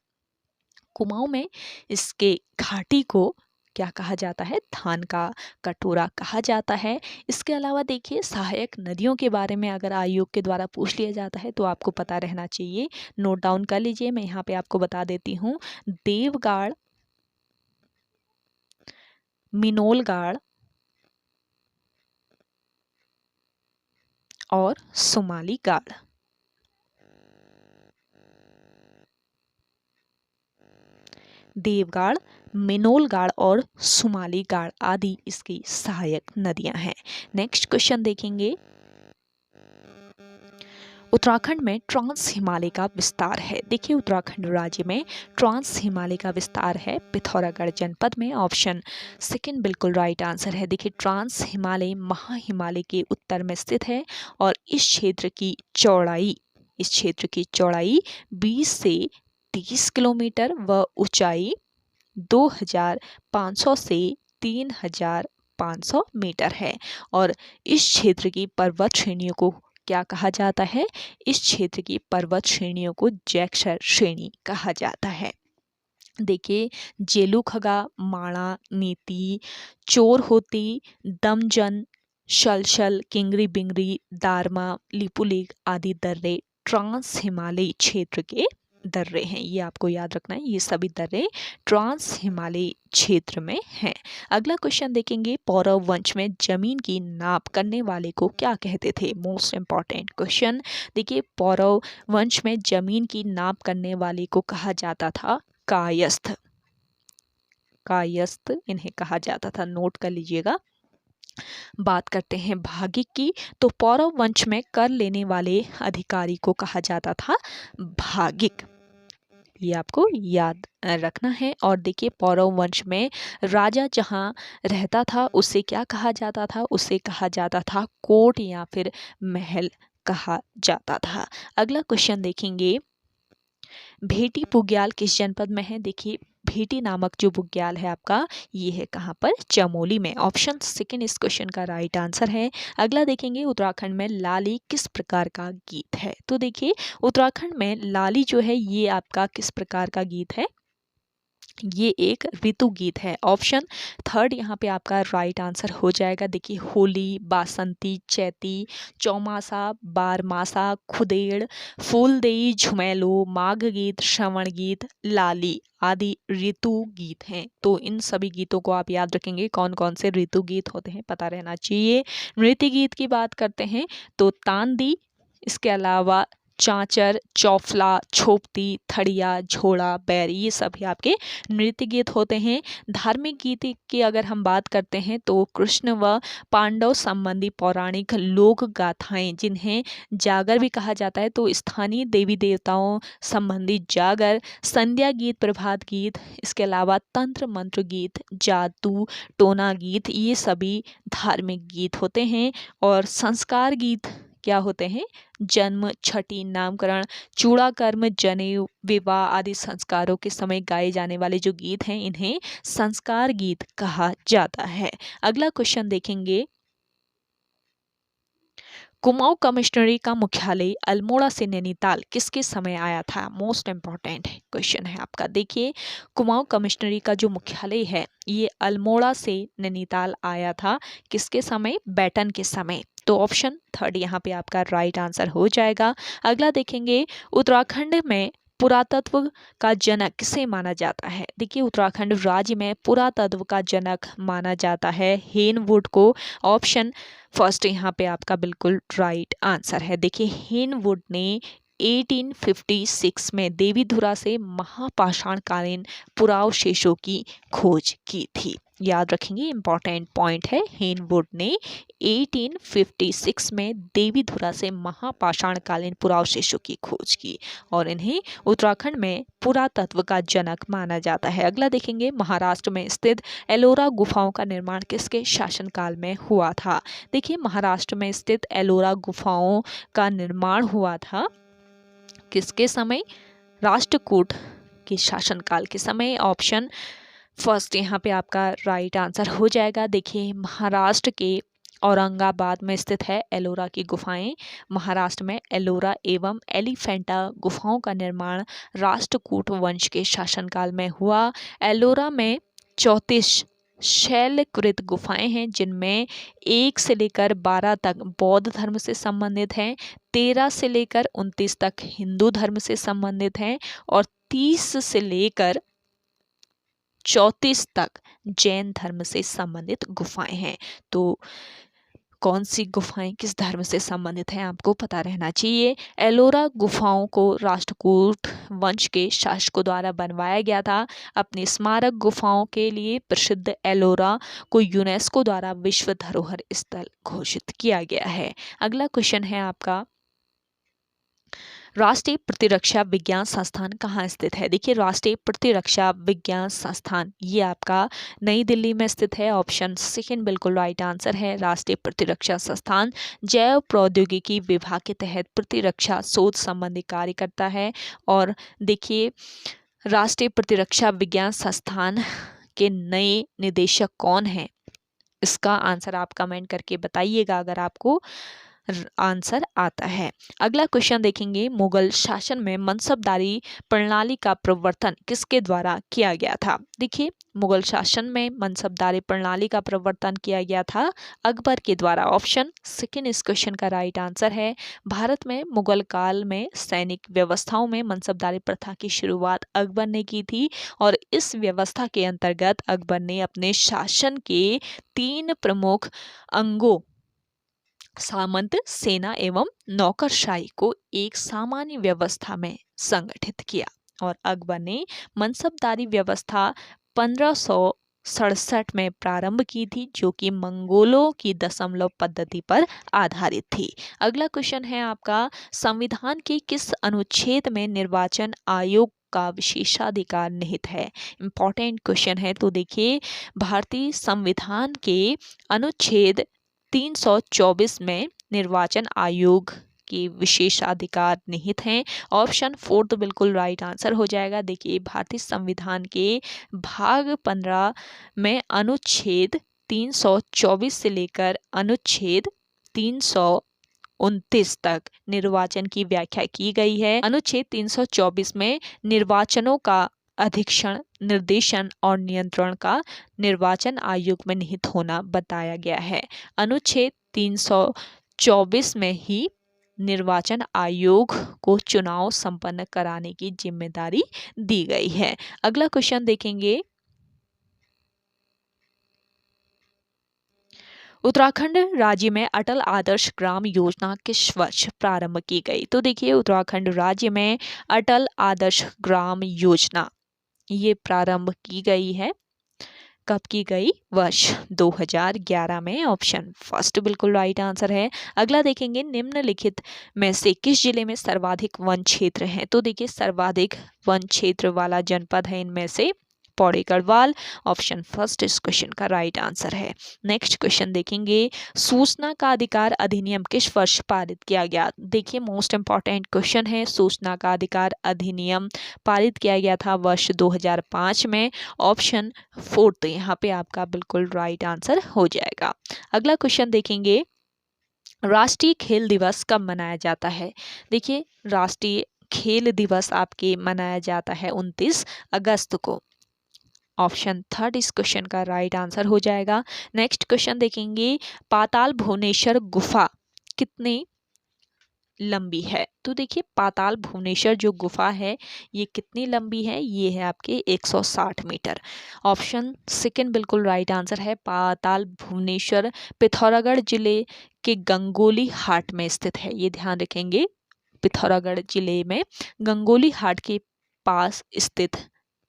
कुमाऊं में इसके घाटी को क्या कहा जाता है? धान का कटोरा कहा जाता है। इसके अलावा देखिए, सहायक नदियों के बारे में अगर आयोग के द्वारा पूछ लिया जाता है तो आपको पता रहना चाहिए। नोट डाउन कर लीजिए, मैं यहाँ पे आपको बता देती हूँ। देवगाड़, मिनोलगाड़ और सुमाली गाड़। देवगाड़, मिनोलगाड़ और सुमाली गाड़ आदि इसकी सहायक नदियां हैं। नेक्स्ट क्वेश्चन देखेंगे, उत्तराखंड में ट्रांस हिमालय का विस्तार है। देखिए, उत्तराखंड राज्य में ट्रांस हिमालय का विस्तार है पिथौरागढ़ जनपद में। ऑप्शन 2 बिल्कुल राइट आंसर है। देखिए, ट्रांस हिमालय महा हिमालय के उत्तर में स्थित है और इस क्षेत्र की चौड़ाई 20 से 30 किलोमीटर व ऊंचाई 2500 से 3500 मीटर है और इस क्षेत्र की पर्वत श्रेणियों को क्या कहा जाता है? इस क्षेत्र की पर्वत श्रेणियों को जैक्सर श्रेणी कहा जाता है। देखिए, जेलूखगा, माणा, नीति, चोरहोती, दमजन, शलशल, किंगरी बिंगरी, दारमा, लिपुलेख आदि दर्रे ट्रांस हिमालयी क्षेत्र के दर्रे हैं। ये आपको याद रखना है, ये सभी दर्रे ट्रांस हिमालयी क्षेत्र में हैं। अगला क्वेश्चन देखेंगे, पौरव वंश में जमीन की नाप करने वाले को क्या कहते थे? Most important question. देखिए, पौरव वंश में जमीन की नाप करने वाले को कहा जाता था कायस्थ। कायस्थ इन्हें कहा जाता था, नोट कर लीजिएगा। बात करते हैं भागिक की, तो पौरव वंश में कर लेने वाले अधिकारी को कहा जाता था भागिक। ये आपको याद रखना है। और देखिए, पौरव वंश में राजा जहाँ रहता था उसे क्या कहा जाता था? उसे कहा जाता था कोट या फिर महल कहा जाता था। अगला क्वेश्चन देखेंगे, भेटी बुग्याल किस जनपद में है? देखिए, भेटी नामक जो बुग्याल है आपका, ये है कहाँ पर? चमोली में। ऑप्शन 2 इस क्वेश्चन का राइट आंसर है। अगला देखेंगे, उत्तराखंड में लाली किस प्रकार का गीत है? तो देखिए, उत्तराखंड में लाली जो है ये आपका किस प्रकार का गीत है? ये एक ऋतु गीत है। ऑप्शन 3 यहाँ पे आपका राइट आंसर हो जाएगा। देखिए, होली, बासंती, चैती, चौमासा, बारमासा, खुदेड़, फूलदेई, झुमेलो, माघ गीत, श्रवण गीत, लाली आदि ऋतु गीत हैं। तो इन सभी गीतों को आप याद रखेंगे, कौन कौन से ऋतु गीत होते हैं पता रहना चाहिए। नृत्य गीत की बात करते हैं तो तांदी, इसके अलावा चांचर, चौफला, छोपती, थड़िया, झोड़ा, बैर, ये सभी आपके नृत्य गीत होते हैं। धार्मिक गीत की अगर हम बात करते हैं तो कृष्ण व पांडव संबंधी पौराणिक लोक गाथाएं, जिन्हें जागर भी कहा जाता है, तो स्थानीय देवी देवताओं संबंधी जागर, संध्या गीत, प्रभात गीत, इसके अलावा तंत्र मंत्र गीत, जादू टोना गीत, ये सभी धार्मिक गीत होते हैं। और संस्कार गीत क्या होते हैं? जन्म, छठी, नामकरण, चूड़ाकर्म, जनेऊ, विवाह आदि संस्कारों के समय गाए जाने वाले जो गीत हैं, इन्हें संस्कार गीत कहा जाता है। अगला क्वेश्चन देखेंगे, कुमाऊं कमिश्नरी का मुख्यालय अल्मोड़ा से नैनीताल किसके समय आया था? मोस्ट इंपॉर्टेंट क्वेश्चन है आपका। देखिए, कुमाऊं कमिश्नरी का जो मुख्यालय है ये अल्मोड़ा से नैनीताल आया था, किसके समय? बैटन के समय। तो ऑप्शन थर्ड यहाँ पे आपका राइट आंसर हो जाएगा। अगला देखेंगे, उत्तराखंड में पुरातत्व का जनक किसे माना जाता है? देखिए, उत्तराखंड राज्य में पुरातत्व का जनक माना जाता है हेनवुड को। ऑप्शन फर्स्ट यहाँ पे आपका बिल्कुल राइट आंसर है। देखिए, हेनवुड ने 1856 में देवीधुरा से महापाषाणकालीन पुरावशेषों की खोज की थी। याद रखेंगे, इंपॉर्टेंट पॉइंट है। हेनवुड ने 1856 में देवीधुरा से महापाषाणकालीन पुरावशेषों की खोज की और इन्हें उत्तराखंड में पुरातत्व का जनक माना जाता है। अगला देखेंगे, महाराष्ट्र में स्थित एलोरा गुफाओं का निर्माण किसके शासनकाल में हुआ था? देखिए, महाराष्ट्र में स्थित एलोरा गुफाओं का निर्माण हुआ था किसके समय? राष्ट्रकूट के शासनकाल के समय। ऑप्शन फर्स्ट यहाँ पे आपका राइट आंसर हो जाएगा। देखिए, महाराष्ट्र के औरंगाबाद में स्थित है एलोरा की गुफाएं। महाराष्ट्र में एलोरा एवं एलिफेंटा गुफाओं का निर्माण राष्ट्रकूट वंश के शासनकाल में हुआ। एलोरा में 34 शैलकृत गुफाएं हैं, जिनमें 1 से लेकर 12 तक बौद्ध धर्म से संबंधित हैं, 13 से लेकर 29 तक हिंदू धर्म से संबंधित हैं और 30 से लेकर 34 तक जैन धर्म से संबंधित गुफाएं हैं। तो कौन सी गुफाएं किस धर्म से संबंधित हैं आपको पता रहना चाहिए। एलोरा गुफाओं को राष्ट्रकूट वंश के शासकों द्वारा बनवाया गया था। अपनी स्मारक गुफाओं के लिए प्रसिद्ध एलोरा को यूनेस्को द्वारा विश्व धरोहर स्थल घोषित किया गया है। अगला क्वेश्चन है आपका, राष्ट्रीय प्रतिरक्षा विज्ञान संस्थान कहाँ स्थित है? देखिए, राष्ट्रीय प्रतिरक्षा विज्ञान संस्थान ये आपका नई दिल्ली में स्थित है। ऑप्शन सेकंड बिल्कुल राइट आंसर है। राष्ट्रीय प्रतिरक्षा संस्थान जैव प्रौद्योगिकी विभाग के तहत प्रतिरक्षा शोध संबंधी कार्य करता है। और देखिए, राष्ट्रीय प्रतिरक्षा विज्ञान संस्थान के नए निदेशक कौन हैं? इसका आंसर आप कमेंट करके बताइएगा अगर आपको आंसर आता है। अगला क्वेश्चन देखेंगे, मुगल शासन में मनसबदारी प्रणाली का प्रवर्तन किसके द्वारा किया गया था? देखिए, मुगल शासन में मनसबदारी प्रणाली का प्रवर्तन किया गया था अकबर के द्वारा। ऑप्शन सेकंड इस क्वेश्चन का राइट आंसर है। भारत में मुगल काल में सैनिक व्यवस्थाओं में मनसबदारी प्रथा की शुरुआत अकबर ने की थी और इस व्यवस्था के अंतर्गत अकबर ने अपने शासन के 3 प्रमुख अंगों सामंत, सेना एवं नौकरशाही को एक सामान्य व्यवस्था में संगठित किया और अकबर ने मनसबदारी व्यवस्था 1567 में प्रारंभ की थी, जो कि मंगोलों की दशमलव पद्धति पर आधारित थी। अगला क्वेश्चन है आपका, संविधान के किस अनुच्छेद में निर्वाचन आयोग का विशेषाधिकार निहित है? इंपॉर्टेंट क्वेश्चन है। तो देखिए, भारतीय संविधान के अनुच्छेद 324 में निर्वाचन आयोग के विशेषाधिकार निहित हैं। ऑप्शन फोर्थ बिल्कुल राइट आंसर हो जाएगा। देखिए, भारतीय संविधान के भाग 15 में अनुच्छेद 324 से लेकर अनुच्छेद 329 तक निर्वाचन की व्याख्या की गई है। अनुच्छेद 324 में निर्वाचनों का अधीक्षण, निर्देशन और नियंत्रण का निर्वाचन आयोग में निहित होना बताया गया है। अनुच्छेद 324 में ही निर्वाचन आयोग को चुनाव संपन्न कराने की जिम्मेदारी दी गई है। अगला क्वेश्चन देखेंगे, उत्तराखंड राज्य में अटल आदर्श ग्राम योजना किस वर्ष प्रारंभ की गई? तो देखिए उत्तराखंड राज्य में अटल आदर्श ग्राम योजना ये प्रारंभ की गई है। कब की गई? वर्ष 2011 में। ऑप्शन फर्स्ट बिल्कुल राइट आंसर है। अगला देखेंगे, निम्नलिखित में से किस जिले में सर्वाधिक वन क्षेत्र है? तो देखिए सर्वाधिक वन क्षेत्र वाला जनपद है इनमें से पौड़ी गढ़वाल। ऑप्शन फर्स्ट इस क्वेश्चन का राइट आंसर है। नेक्स्ट क्वेश्चन देखेंगे, सूचना का अधिकार अधिनियम किस वर्ष पारित किया गया? देखिए मोस्ट इंपॉर्टेंट क्वेश्चन है। सूचना का अधिकार अधिनियम पारित किया गया था वर्ष 2005 में। ऑप्शन फोर्थ यहाँ पे आपका बिल्कुल राइट आंसर हो जाएगा। अगला क्वेश्चन देखेंगे, राष्ट्रीय खेल दिवस कब मनाया जाता है? देखिए राष्ट्रीय खेल दिवस आपके मनाया जाता है 29 अगस्त को। ऑप्शन थर्ड इस क्वेश्चन का राइट आंसर हो जाएगा। नेक्स्ट क्वेश्चन देखेंगे, पाताल भुवनेश्वर गुफा कितनी लंबी है? तो देखिए पाताल भुवनेश्वर जो गुफा है ये कितनी लंबी है? ये है आपके 160 मीटर। ऑप्शन सेकंड बिल्कुल राइट आंसर है। पाताल भुवनेश्वर पिथौरागढ़ जिले के गंगोली हाट में स्थित है। ये ध्यान रखेंगे, पिथौरागढ़ जिले में गंगोली हाट के पास स्थित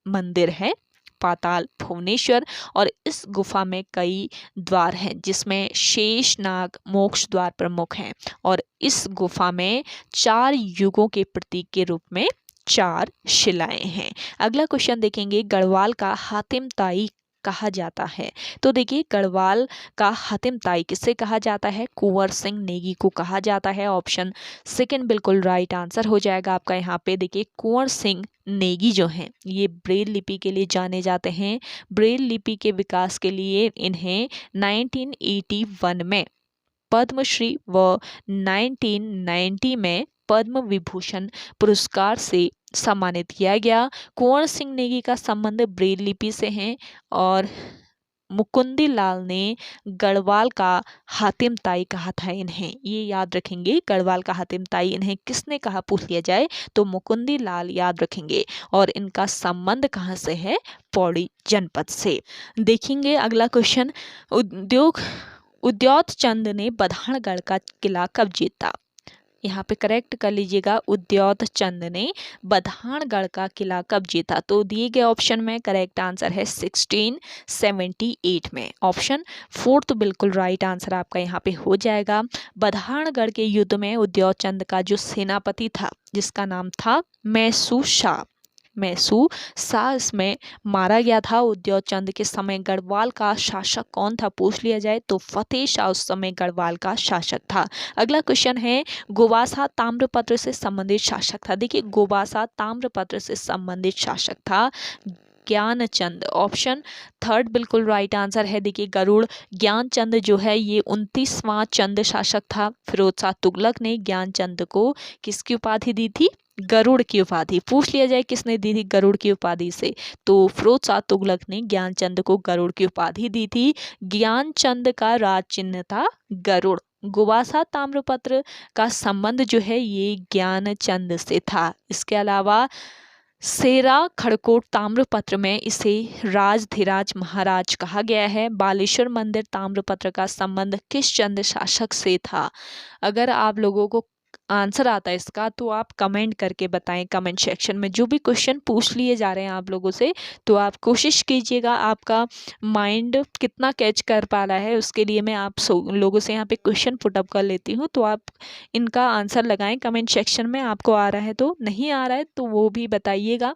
मंदिर है पाताल भुवनेश्वर। और इस गुफा में कई द्वार हैं जिसमें शेषनाग मोक्ष द्वार प्रमुख हैं। और इस गुफा में 4 युगों के प्रतीक के रूप में 4 शिलाएं हैं। अगला क्वेश्चन देखेंगे, गढ़वाल का हातिम ताई कहा जाता है? तो देखिए गढ़वाल का हातिम ताई किससे कहा जाता है? कुंवर सिंह नेगी को कहा जाता है। ऑप्शन सेकंड बिल्कुल राइट आंसर हो जाएगा आपका। यहाँ पे देखिए कुंवर सिंह नेगी जो हैं ये ब्रेल लिपि के लिए जाने जाते हैं। ब्रेल लिपि के विकास के लिए इन्हें 1981 में पद्मश्री व 1990 में पद्म विभूषण पुरस्कार से सम्मानित किया गया। कुंवर सिंह नेगी का संबंध ब्रेल लिपि से है। और मुकुंदी लाल ने गढ़वाल का हातिम ताई कहा था इन्हें। ये याद रखेंगे, गढ़वाल का हातिम ताई इन्हें किसने कहा पूछ लिया जाए तो मुकुंदी लाल याद रखेंगे। और इनका संबंध कहाँ से है? पौड़ी जनपद से। देखेंगे अगला क्वेश्चन, उद्योत चंद ने बधानगढ़ का किला कब जीता? यहाँ पे करेक्ट कर लीजिएगा, उद्योत चंद ने बधानगढ़ का किला कब जीता? तो दिए गए ऑप्शन में करेक्ट आंसर है 1678 में। ऑप्शन फोर्थ बिल्कुल राइट आंसर आपका यहाँ पे हो जाएगा। बधानगढ़ के युद्ध में उद्योत चंद का जो सेनापति था जिसका नाम था मैसू शाह इसमें मारा गया था। उद्योत चंद के समय गढ़वाल का शासक कौन था पूछ लिया जाए तो फतेह शाह उस समय गढ़वाल का शासक था। अगला क्वेश्चन है, गोवासा ताम्रपत्र से संबंधित शासक था? देखिए गोवासा ताम्रपत्र से संबंधित शासक था ज्ञानचंद। ऑप्शन थर्ड बिल्कुल राइट आंसर है। देखिए गरुड़ ज्ञानचंद जो है ये 29वां चंद शासक था। फिरोज शाह तुगलक ने ज्ञानचंद को किसकी उपाधि दी थी? गरुड़ की उपाधि। पूछ लिया जाए किसने दी थी गरुड़ की उपाधि से तो फिरोज शाह तुगलक ने ज्ञानचंद को गरुड़ की उपाधि दी थी। ज्ञानचंद का राज चिन्ह था गरुड़। गोवासा ताम्रपत्र का संबंध जो है ये ज्ञानचंद से था। इसके अलावा सेरा खड़कोट ताम्रपत्र में इसे राजधिराज महाराज कहा गया है। बालेश्वर मंदिर ताम्रपत्र का संबंध किस चंद शासक से था? अगर आप लोगों को आंसर आता है इसका तो आप कमेंट करके बताएं कमेंट सेक्शन में। जो भी क्वेश्चन पूछ लिए जा रहे हैं आप लोगों से तो आप कोशिश कीजिएगा आपका माइंड कितना कैच कर पा रहा है उसके लिए मैं आप लोगों से यहाँ पे क्वेश्चन पुटअप कर लेती हूँ। तो आप इनका आंसर लगाएं कमेंट सेक्शन में। आपको आ रहा है तो, नहीं आ रहा है तो वो भी बताइएगा।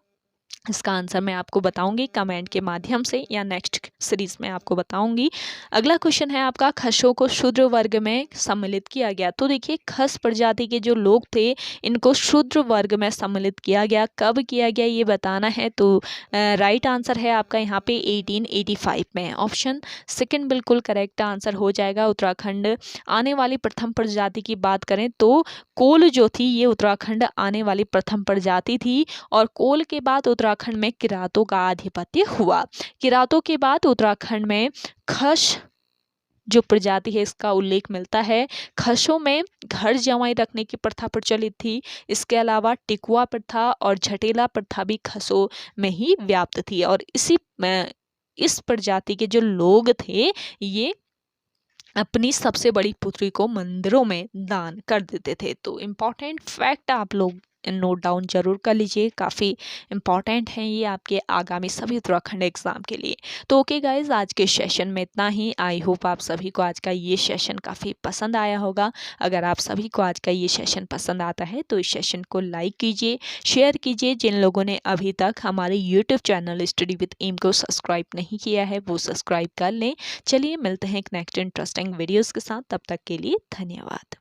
इसका आंसर मैं आपको बताऊंगी कमेंट के माध्यम से या नेक्स्ट सीरीज में आपको बताऊंगी। अगला क्वेश्चन है आपका, खसों को शूद्र वर्ग में सम्मिलित किया गया? तो देखिए खस प्रजाति के जो लोग थे इनको शूद्र वर्ग में सम्मिलित किया गया। कब किया गया ये बताना है तो राइट आंसर है आपका यहाँ पे 1885 में। ऑप्शन सेकंड बिल्कुल करेक्ट आंसर हो जाएगा। उत्तराखंड आने वाली प्रथम प्रजाति की बात करें तो कोल जो थी ये उत्तराखंड आने वाली प्रथम प्रजाति थी। और कोल के बाद उत्तराखंड में किरातों का आधिपत्य हुआ। किरातों के बाद उत्तराखंड में खस जो प्रजाति है इसका उल्लेख मिलता है। खसों में घर जमाई रखने की प्रथा प्रचलित थी। इसके अलावा टिकुआ प्रथा और झटेला प्रथा भी खसों में ही व्याप्त थी। और इस प्रजाति के जो लोग थे ये अपनी सबसे बड़ी पुत्री को मंदिरों में दान कर देते थे। तो इम्पॉर्टेंट फैक्ट आप लोग नोट डाउन जरूर कर लीजिए, काफ़ी इम्पॉर्टेंट है ये आपके आगामी सभी उत्तराखंड एग्जाम के लिए। तो ओके गाइज, आज के सेशन में इतना ही। आई होप आप सभी को आज का ये सेशन काफ़ी पसंद आया होगा। अगर आप सभी को आज का ये सेशन पसंद आता है तो इस सेशन को लाइक कीजिए, शेयर कीजिए। जिन लोगों ने अभी तक हमारे YouTube channel study with M को सब्सक्राइब नहीं किया है वो सब्सक्राइब कर लें। चलिए मिलते हैं एक नेक्स्ट इंटरेस्टिंग वीडियोस के साथ, तब तक के लिए धन्यवाद।